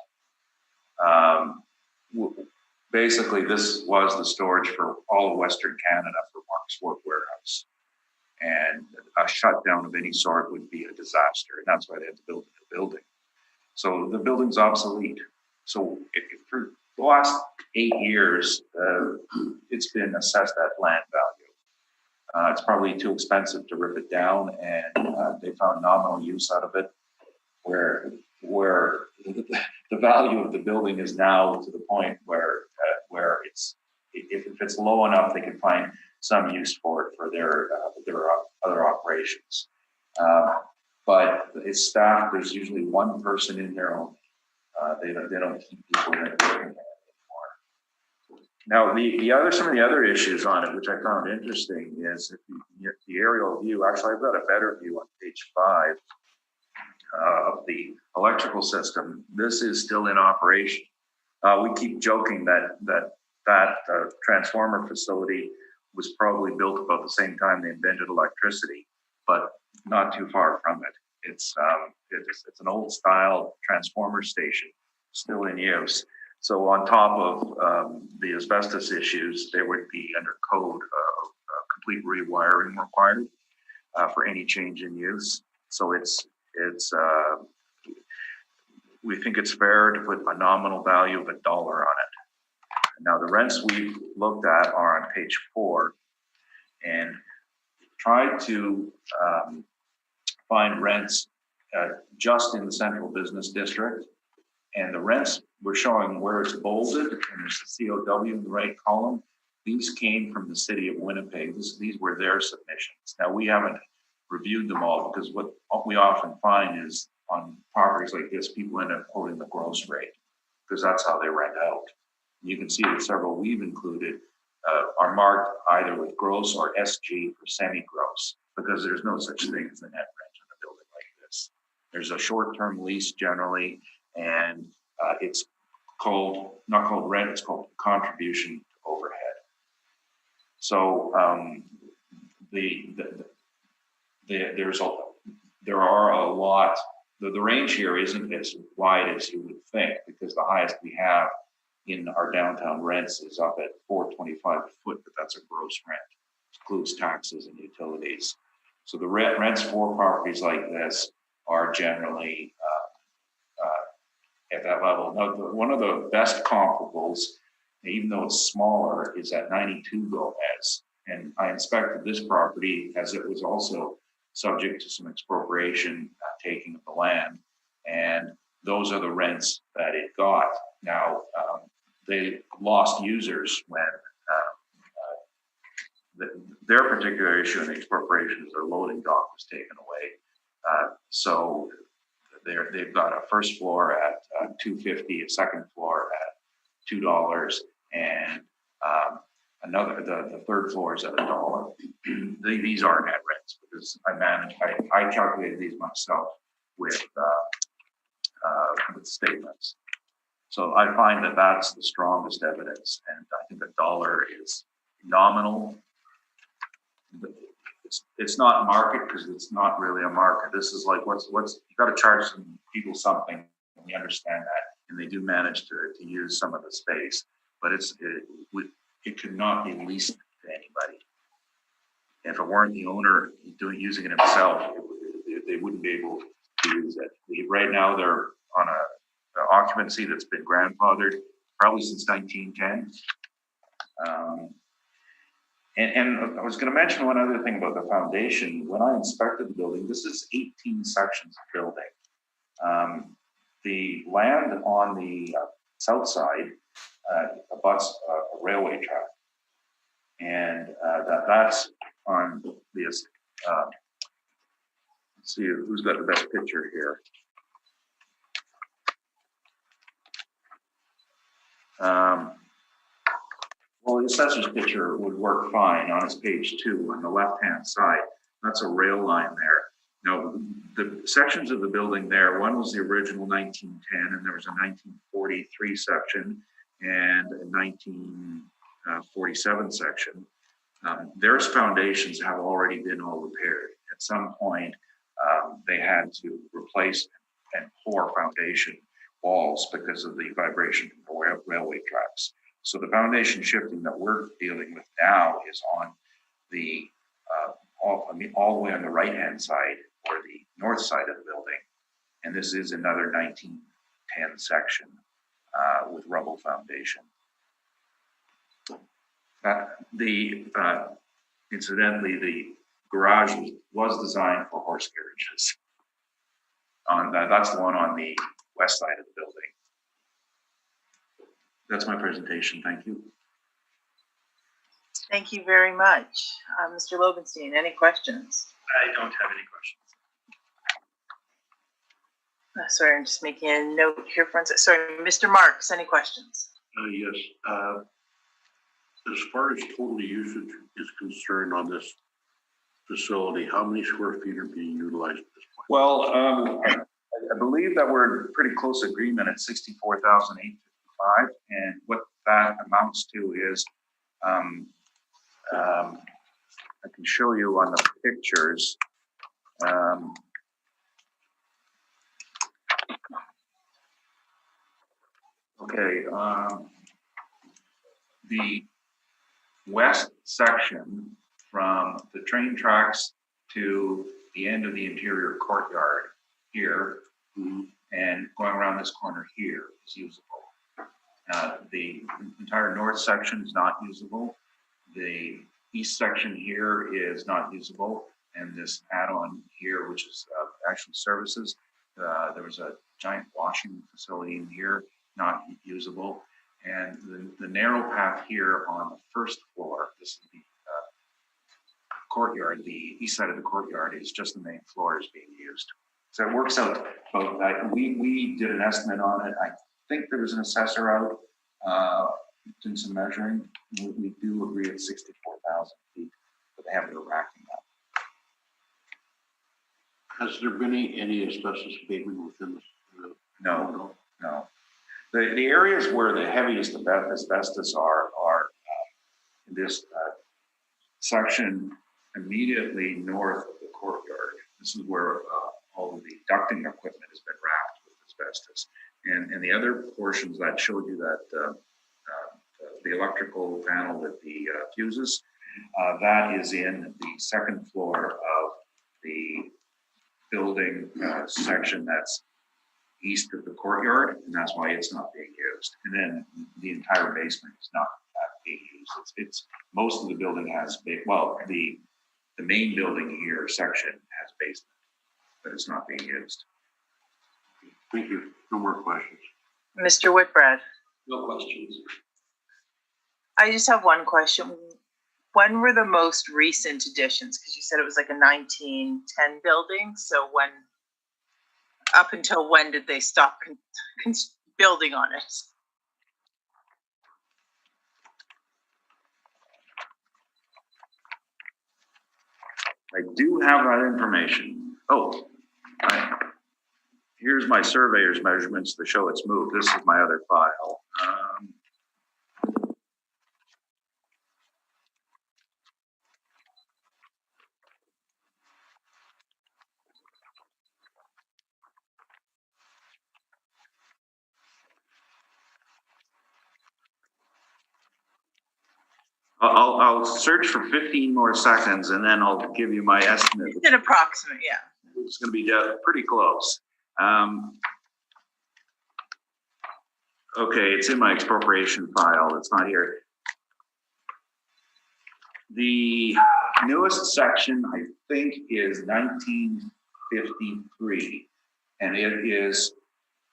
Basically, this was the storage for all of Western Canada for Mark's Work Warehouse. And a shutdown of any sort would be a disaster. And that's why they had to build a new building. So the building's obsolete. So for the last 8 years, it's been assessed at land value. It's probably too expensive to rip it down, and they found nominal use out of it, where the value of the building is now to the point where it's, if it's low enough, they can find some use for it for their other operations. But it's staffed. There's usually one person in there only. They don't keep people in it working anymore. Now, some of the other issues on it, which I found interesting, is the aerial view. Actually, I've got a better view on page 5 of the electrical system. This is still in operation. We keep joking that transformer facility was probably built about the same time they invented electricity, but not too far from it. It's an old style transformer station still in use. So on top of the asbestos issues, there would be under code complete rewiring required for any change in use. So we think it's fair to put a nominal value of $1 on it. Now, the rents we've looked at are on page 4, and tried to find rents just in the central business district. And the rents we're showing where it's bolded, and there's the COW in the right column. These came from the city of Winnipeg. These were their submissions. Now, we haven't reviewed them all, because what we often find is on properties like this, people end up quoting the gross rate, because that's how they rent out. You can see that several we've included are marked either with gross or SG for semi-gross, because there's no such thing as a net rent on a building like this. There's a short-term lease generally, and it's not called rent, it's called contribution to overhead. So there are a lot. The range here isn't as wide as you would think, because the highest we have in our downtown rents is up at $425 a foot, but that's a gross rent. It includes taxes and utilities. So the rents for properties like this are generally at that level. Now, one of the best comparables, even though it's smaller, is at 92 Gomez. And I inspected this property as it was also subject to some expropriation, taking of the land. And those are the rents that it got. Now, they lost users when their particular issue in the expropriation is their loading dock was taken away. So they've got a first floor at $2.50, a second floor at $2, and the third floor is at $1. These are net rents, because I calculated these myself with statements. So I find that that's the strongest evidence, and I think $1 is nominal. It's not market, because it's not really a market. This is like what's you got to charge some people something, and we understand that, and they do manage to use some of the space, but it could not be leased to anybody. If it weren't the owner using it himself, they wouldn't be able to use it. Right now, they're on a occupancy that's been grandfathered probably since 1910. And I was going to mention one other thing about the foundation. When I inspected the building, this is 18 sections of building. The land on the south side abuts a railway track. And that's on this. Let's see who's got the best picture here. Well, the assessor's picture would work fine on its page 2 on the left-hand side. That's a rail line there. Now, the sections of the building there, one was the original 1910, and there was a 1943 section and a 1947 section. Their foundations have already been all repaired. At some point, they had to replace and pour foundation walls because of the vibration from the railway tracks. So the foundation shifting that we're dealing with now is on the all the way on the right-hand side or the north side of the building, and this is another 1910 section with rubble foundation. Incidentally, the garage was designed for horse carriages. That's the one on the west side of the building. That's my presentation. Thank you. Thank you very much. Mr. Lobenstein, any questions? I don't have any questions. Sorry, I'm just making a note here. Sorry, Mr. Marks, any questions? Yes. As far as total usage is concerned on this facility, how many square feet are being utilized at this point? Well, I believe that we're in pretty close agreement at 64,855, and what that amounts to is, I can show you on the pictures. Okay, the west section from the train tracks to the end of the interior courtyard here, and going around this corner here is usable. The entire north section is not usable. The east section here is not usable. And this add-on here, which is actual services, there was a giant washing facility in here, not usable. And the narrow path here on the first floor, this is the courtyard, the east side of the courtyard is just the main floor is being used. So it works out both. We did an estimate on it. I think there was an assessor out doing some measuring. We do agree at 64,000 feet, but they haven't been racking up. Has there been any asbestos abatement within the? No. The areas where the heaviest asbestos are in this section immediately north of the courtyard. This is where all of the ducting equipment has been wrapped with asbestos. And the other portions that showed you that the electrical panel with the fuses, that is in the second floor of the building section that's east of the courtyard, and that's why it's not being used. And then the entire basement is not being used. It's most of the building has, well, the main building here section has basement, but it's not being used. Thank you. No more questions. Mr. Whitbrad. No questions. I just have one question. When were the most recent additions? Because you said it was like a 1910 building. So up until when did they stop building on it? I do have that information. Here's my surveyor's measurements to show it's moved. This is my other file. I'll search for 15 more seconds and then I'll give you my estimate. It's an approximate, yeah. it's going to be pretty close. Okay, it's in my expropriation file. It's not here. The newest section, I think, is 1953, and it is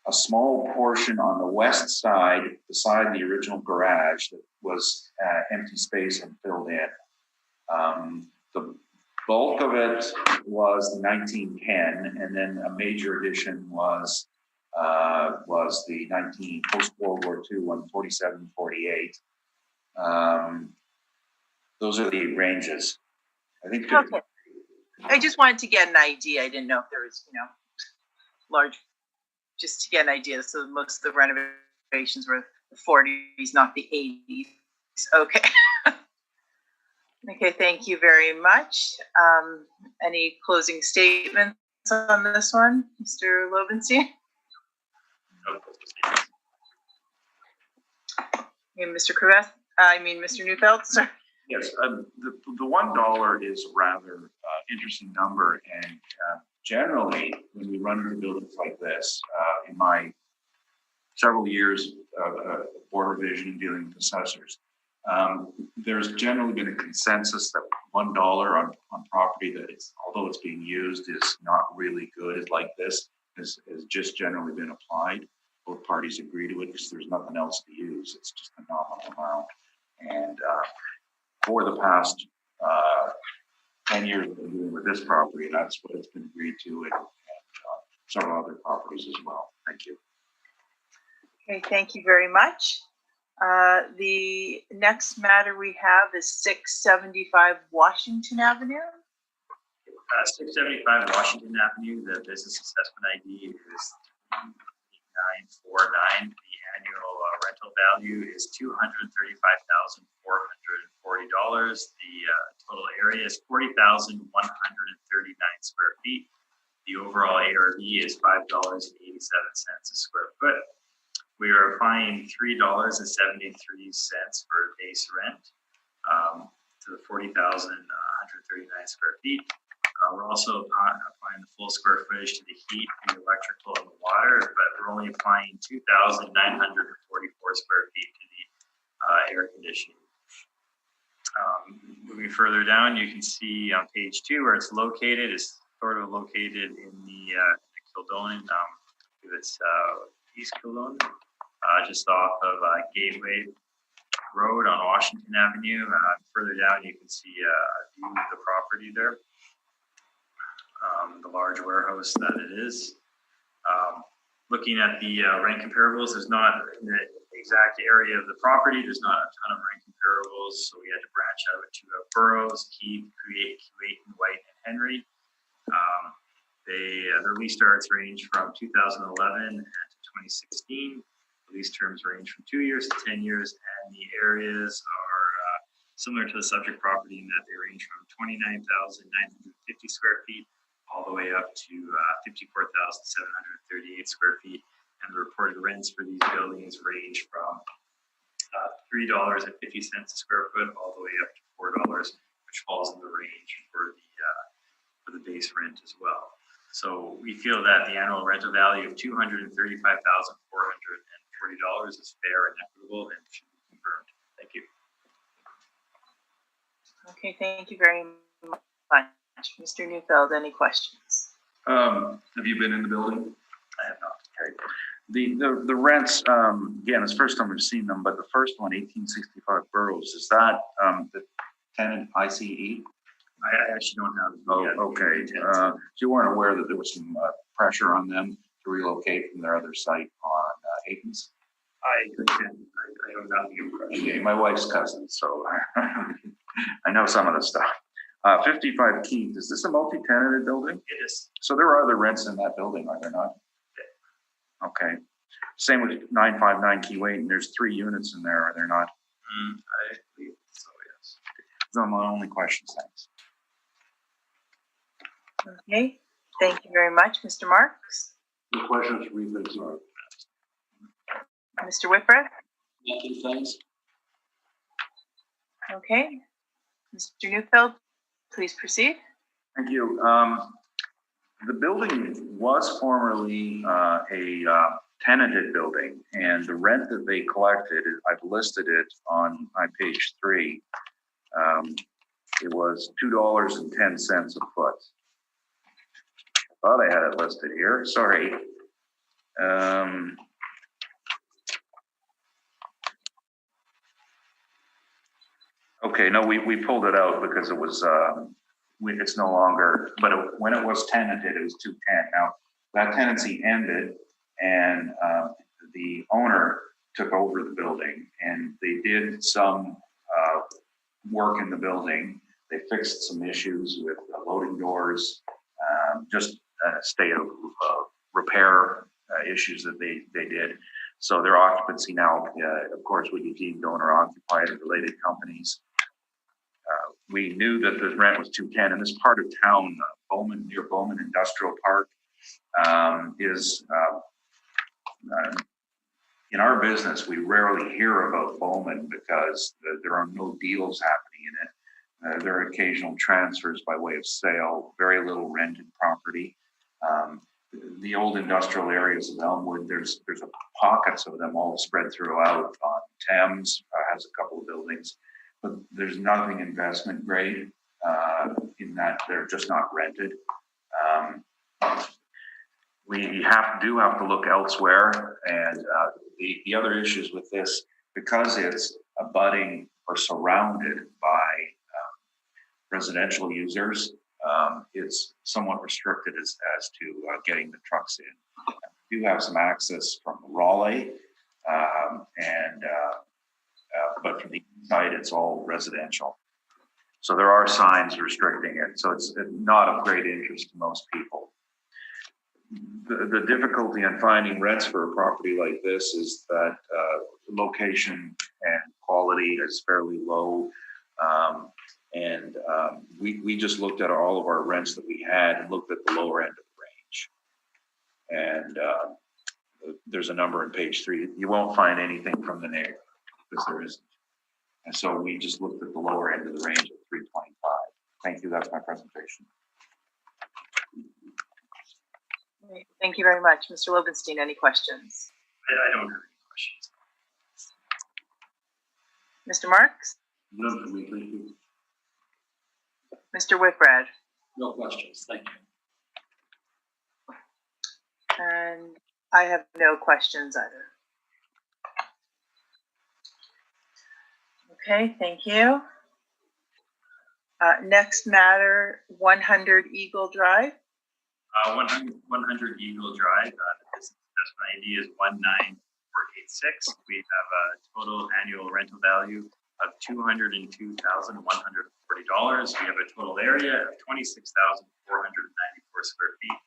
a small portion on the west side, beside the original garage that was empty space and filled in. The bulk of it was 1910, and then a major addition was the post-World War II one, 47, 48. Those are the ranges. I think. Okay. I just wanted to get an idea. I didn't know if there was, large, just to get an idea. So most of the renovations were the 40s, not the 80s. Okay. Okay, thank you very much. Any closing statements on this one, Mr. Lobenstein? And Mr. Creveth, Mr. Neufeld, sorry. Yes, the $1 is a rather interesting number, and generally, when we run into buildings like this, in my several years of board revision dealing with assessors, there's generally been a consensus that $1 on property that is, although it's being used, is not really good. Like this has just generally been applied. Both parties agree to it because there's nothing else to use. It's just a nominal amount, and for the past 10 years of dealing with this property, that's what has been agreed to, and several other properties as well. Thank you. Okay, thank you very much. The next matter we have is 675 Washington Avenue. 675 Washington Avenue, the business assessment ID is 949. The annual rental value is $235,440. The total area is 40,139 square feet. The overall ARV is $5.87 a square foot. We are applying $3.73 for base rent to the 40,139 square feet. We're also applying the full square footage to the heat, the electrical, and the water, but we're only applying 2,944 square feet to the air conditioning. Moving further down, you can see on page 2 where it's located. It's sort of located in the Kildonan, it's East Kildonan, just off of Gateway Road on Washington Avenue. Further down, you can see a view of the property there. The large warehouse that it is. Looking at the rent comparables, there's not in the exact area of the property, there's not a ton of rent comparables, so we had to branch out to boroughs, Keith, Kuwait, White, and Henry. Their lease starts range from 2011 to 2016. The lease terms range from 2 years to 10 years, and the areas are similar to the subject property in that they range from 29,950 square feet all the way up to 54,738 square feet. And the reported rents for these buildings range from $3.50 a square foot all the way up to $4, which falls in the range for the base rent as well. So we feel that the annual rental value of $235,440 is fair and equitable and should be confirmed. Thank you. Okay, thank you very much. Mr. Neufeld, any questions? Have you been in the building? I have not. Okay. The rents, again, it's the first time we've seen them, but the first one, 1865 Burroughs, is that the tenant ICE? I actually don't have. Okay. So you weren't aware that there was some pressure on them to relocate from their other site on Hayden's? I don't know the impression. Okay, my wife's cousin, so I know some of the stuff. 55 Keith, is this a multi-tenanted building? It is. So there are other rents in that building, are there not? Yeah. Okay. Same with 959 Keyway, and there's 3 units in there, are there not? I believe so, yes. Those are my only questions, thanks. Okay, thank you very much, Mr. Marks. The questions for me, please. Mr. Whitbread? Nothing, thanks. Okay. Mr. Neufeld, please proceed. Thank you. The building was formerly a tenanted building, and the rent that they collected, I've listed it on my page 3. It was $2.10 a foot. I thought I had it listed here. Sorry. Okay, no, we pulled it out because it was it's no longer. But when it was tenanted, it was $2.10. Now that tenancy ended, and the owner took over the building, and they did some work in the building. They fixed some issues with loading doors, just state of repair issues that they did. So their occupancy now, of course, would be deemed owner occupied and related companies. We knew that the rent was $2.10, and this part of town, Bowman, near Bowman Industrial Park, is in our business, we rarely hear about Bowman because there are no deals happening in it. There are occasional transfers by way of sale, very little rented property. The old industrial areas of Elmwood, there's pockets of them all spread throughout. On Thames has a couple of buildings, but there's nothing investment grade in that they're just not rented. We do have to look elsewhere, and the other issues with this, because it's abutting or surrounded by residential users, it's somewhat restricted as to getting the trucks in. We do have some access from Raleigh, but from the inside, it's all residential. So there are signs restricting it. So it's not of great interest to most people. The difficulty in finding rents for a property like this is that location and quality is fairly low. We just looked at all of our rents that we had and looked at the lower end of the range. And there's a number on page 3. You won't find anything from the neighborhood because there isn't. And so we just looked at the lower end of the range at 325. Thank you. That's my presentation. Thank you very much. Mr. Lobenstein, any questions? I don't have any questions. Mr. Marks? None for me, thank you. Mr. Whitbrad? No questions, thank you. And I have no questions either. Okay, thank you. Next matter, 100 Eagle Drive. 100 Eagle Drive. The business investment ID is 19486. We have a total annual rental value of $202,140. We have a total area of 26,494 square feet,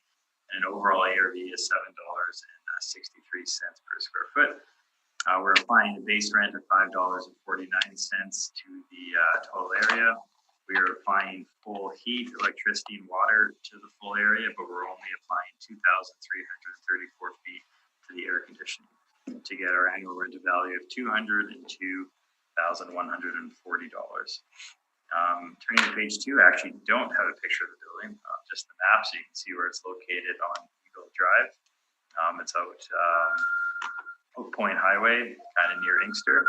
and an overall ARV is $7.63 per square foot. We're applying the base rent of $5.49 to the total area. We are applying full heat, electricity, and water to the full area, but we're only applying 2,334 feet to the air conditioning to get our annual rental value of $202,140. Turning to page 2, I actually don't have a picture of the building, just the map, so you can see where it's located on Eagle Drive. It's out Oak Point Highway, kind of near Inkster.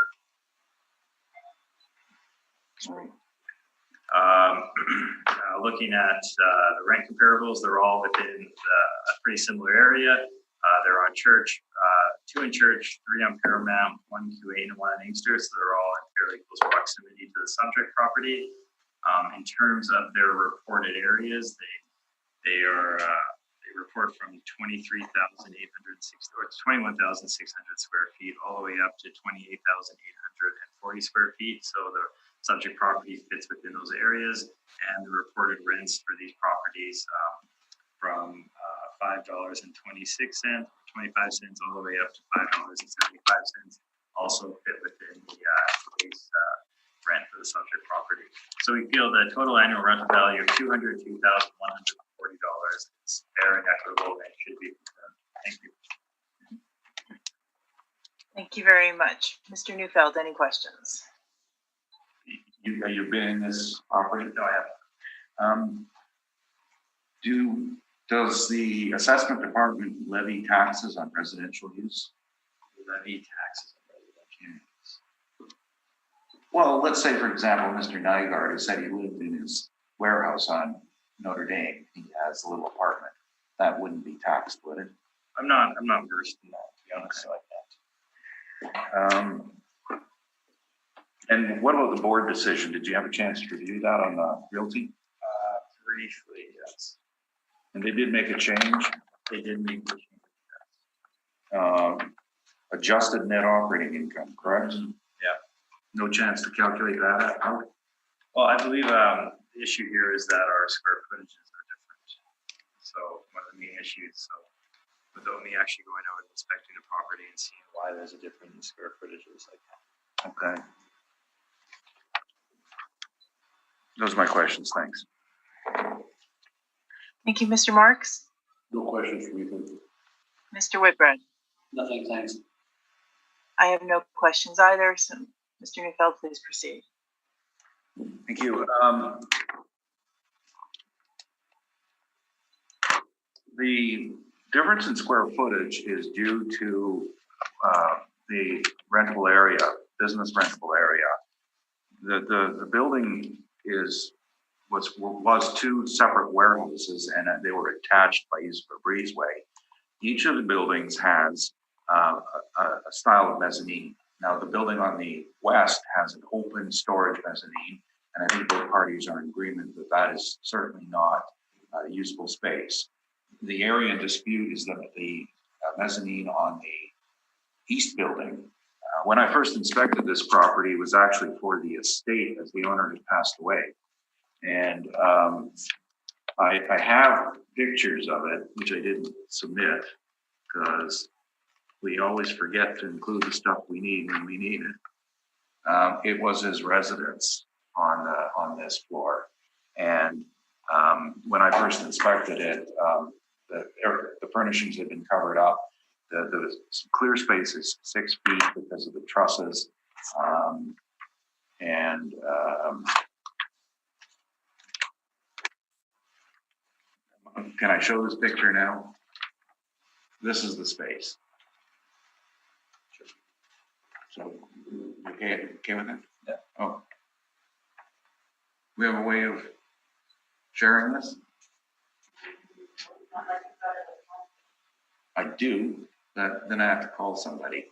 Looking at the rent comparables, they're all within a pretty similar area. They're on Church, 2 in Church, 3 on Paramount, 1 Q8, and 1 on Inkster, so they're all in fairly close proximity to the subject property. In terms of their reported areas, they report from 23,860 or 21,600 square feet all the way up to 28,840 square feet. So the subject property fits within those areas, and the reported rents for these properties from $5.26, 25 cents, all the way up to $5.75 also fit within the base rent for the subject property. So we feel the total annual rental value of $202,140 is fair and equitable and should be confirmed. Thank you. Thank you very much. Mr. Neufeld, any questions? You've been in this property? No, I haven't. Does the assessment department levy taxes on residential use? Levy taxes on residential use. Well, let's say, for example, Mr. Nygaard said he lived in his warehouse on Notre Dame. He has a little apartment. That wouldn't be taxed, would it? I'm not versed in that, to be honest, like that. And what about the board decision? Did you have a chance to review that on the realty? Briefly, yes. And they did make a change. They did make the change. Adjusted net operating income, correct? Yeah. No chance to calculate that out? Well, I believe the issue here is that our square footages are different. So one of the main issues, so without me actually going out and inspecting the property and seeing why there's a difference in square footages like that. Okay. Those are my questions. Thanks. Thank you, Mr. Marks. No questions from you. Mr. Whitbread. Nothing, thanks. I have no questions either, so Mr. Neufeld, please proceed. Thank you. The difference in square footage is due to the rentable area, business rentable area. The building was two separate warehouses, and they were attached by use of a breezeway. Each of the buildings has a style of mezzanine. Now, the building on the west has an open storage mezzanine, and I think both parties are in agreement that that is certainly not usable space. The area in dispute is that the mezzanine on the east building, when I first inspected this property, was actually for the estate as the owner had passed away. And I have pictures of it, which I didn't submit because we always forget to include the stuff we need when we need it. It was his residence on this floor. And when I first inspected it, the furnishings had been covered up. The clear space is 6 feet because of the trusses. Can I show this picture now? This is the space. So, okay with it? Yeah. Oh. We have a way of sharing this? I do, but then I have to call somebody.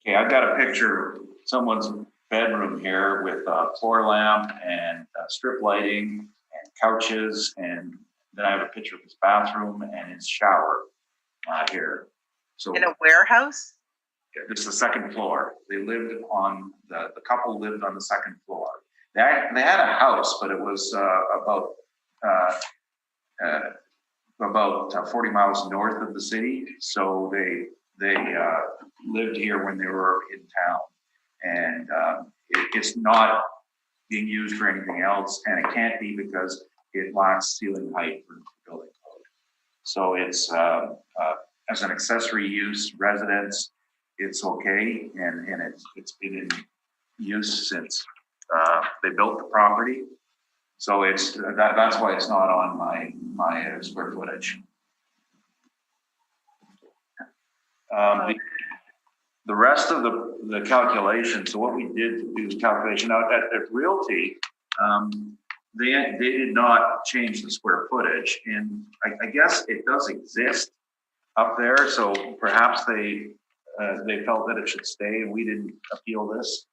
Okay, I've got a picture of someone's bedroom here with a floor lamp and strip lighting and couches, and then I have a picture of his bathroom and his shower here. So In a warehouse? it's the second floor. They lived on the couple lived on the second floor. They had a house, but it was about 40 miles north of the city. So they lived here when they were in town, and it's not being used for anything else, and it can't be because it lacks ceiling height for the building code. So it's as an accessory use residence, it's okay, and it's been in use since they built the property. So it's that's why it's not on my square footage. The rest of the calculation, so what we did to do the calculation out at Realty, they did not change the square footage, and I guess it does exist up there, so perhaps they felt that it should stay, and we didn't appeal this.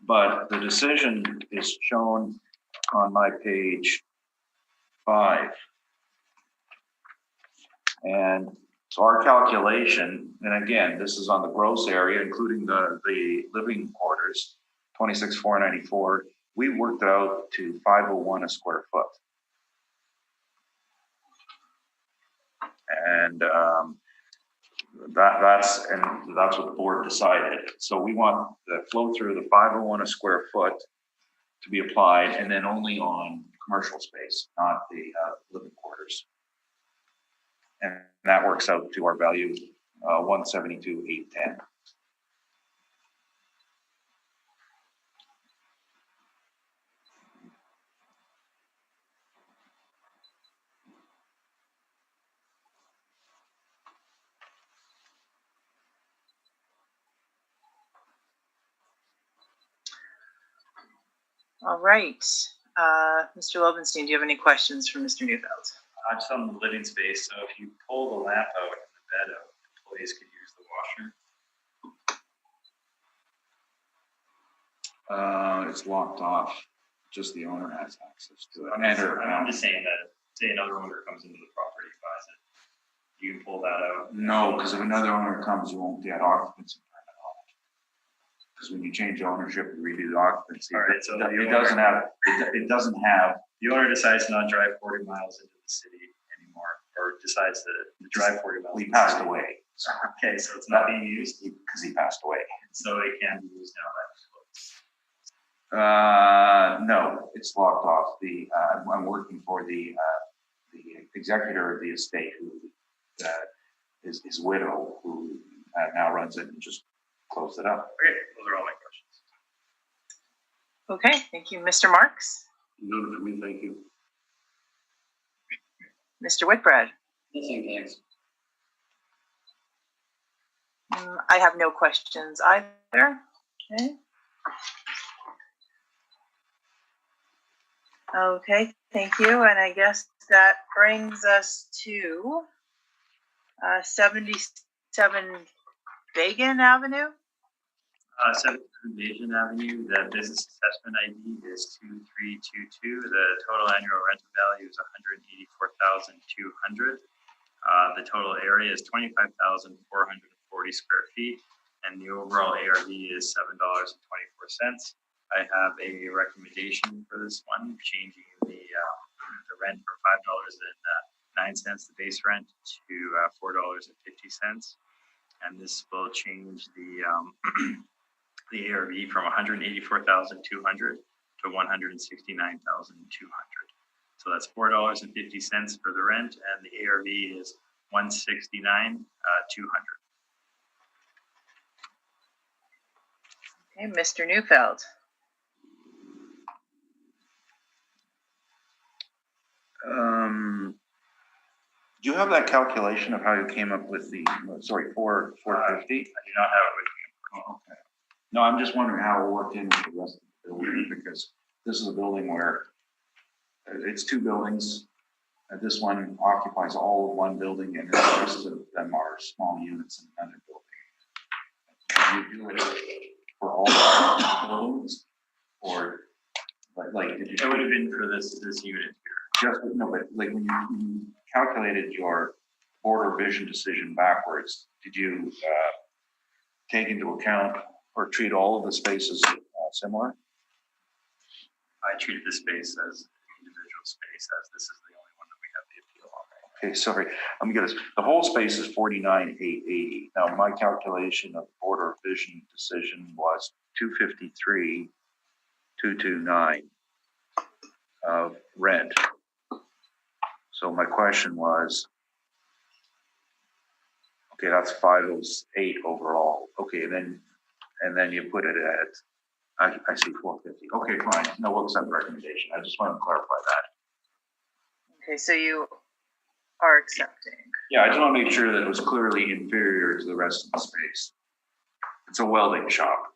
But the decision is shown on my page 5. And so our calculation, and again, this is on the gross area, including the living quarters, 26,494. We worked it out to 501 a square foot. And that's what the board decided. So we want the flow through the 501 a square foot to be applied, and then only on commercial space, not the living quarters. And that works out to our value 172,810. All right. Mr. Lobenstein, do you have any questions for Mr. Neufeld? Just on the living space, so if you pull the lamp out and the bed out, employees could use the washer. It's locked off. Just the owner has access to it. I'm just saying that, say another owner comes into the property, buys it, you can pull that out. No, because if another owner comes, you won't get occupancy permit on it. Because when you change ownership and redo the occupancy, All right, so it doesn't have. The owner decides to not drive 40 miles into the city anymore, or decides to drive 40 miles. He passed away. So, okay, so it's not being used Because he passed away. so it can be used now by No, it's locked off. I'm working for the executor of the estate, who is his widow, who now runs it and just closed it up. Okay, those are all my questions. Okay, thank you. Mr. Marks? None for me, thank you. Mr. Whitbread? Nothing, thanks. I have no questions either. Okay. Okay, thank you. And I guess that brings us to 77 Bagan Avenue. 7 Bagan Avenue, the business assessment ID is 2322. The total annual rental value is $184,200. The total area is 25,440 square feet, and the overall ARV is $7.24. I have a recommendation for this one, changing the rent from $5.09, the base rent, to $4.50, and this will change the ARV from 184,200 to 169,200. So that's $4.50 for the rent, and the ARV is 169,200. Okay, Mr. Neufeld. Do you have that calculation of how you came up with the, 450? I do not have it with me. Oh, okay. No, I'm just wondering how it worked into the rest of the building, because this is a building where it's 2 buildings. This one occupies all of one building, and the rest of them are small units in another building. Do you do it for all the buildings, or like did you? It would have been for this unit here. Just no, but like when you calculated your border vision decision backwards, did you take into account or treat all of the spaces similar? I treated this space as an individual space, as this is the only one that we have the appeal on. Okay, sorry. Let me get this. The whole space is 49,880. Now, my calculation of border vision decision was 253,229 of rent. So my question was, okay, that's 508 overall. Okay, and then you put it at, I see 450. Okay, fine. No, we'll accept the recommendation. I just want to clarify that. Okay, so you are accepting. Yeah, I just want to make sure that it was clearly inferior to the rest of the space. It's a welding shop.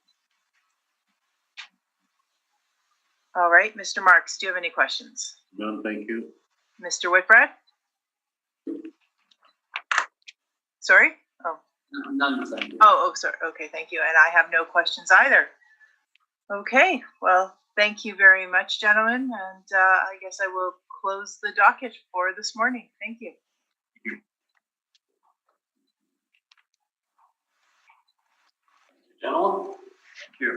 All right, Mr. Marks, do you have any questions? None, thank you. Mr. Whitbread? Sorry? Oh. None, thank you. Oh, sorry. Okay, thank you. And I have no questions either. Okay, well, thank you very much, gentlemen. And I guess I will close the docket for this morning. Thank you. Gentlemen? Thank you.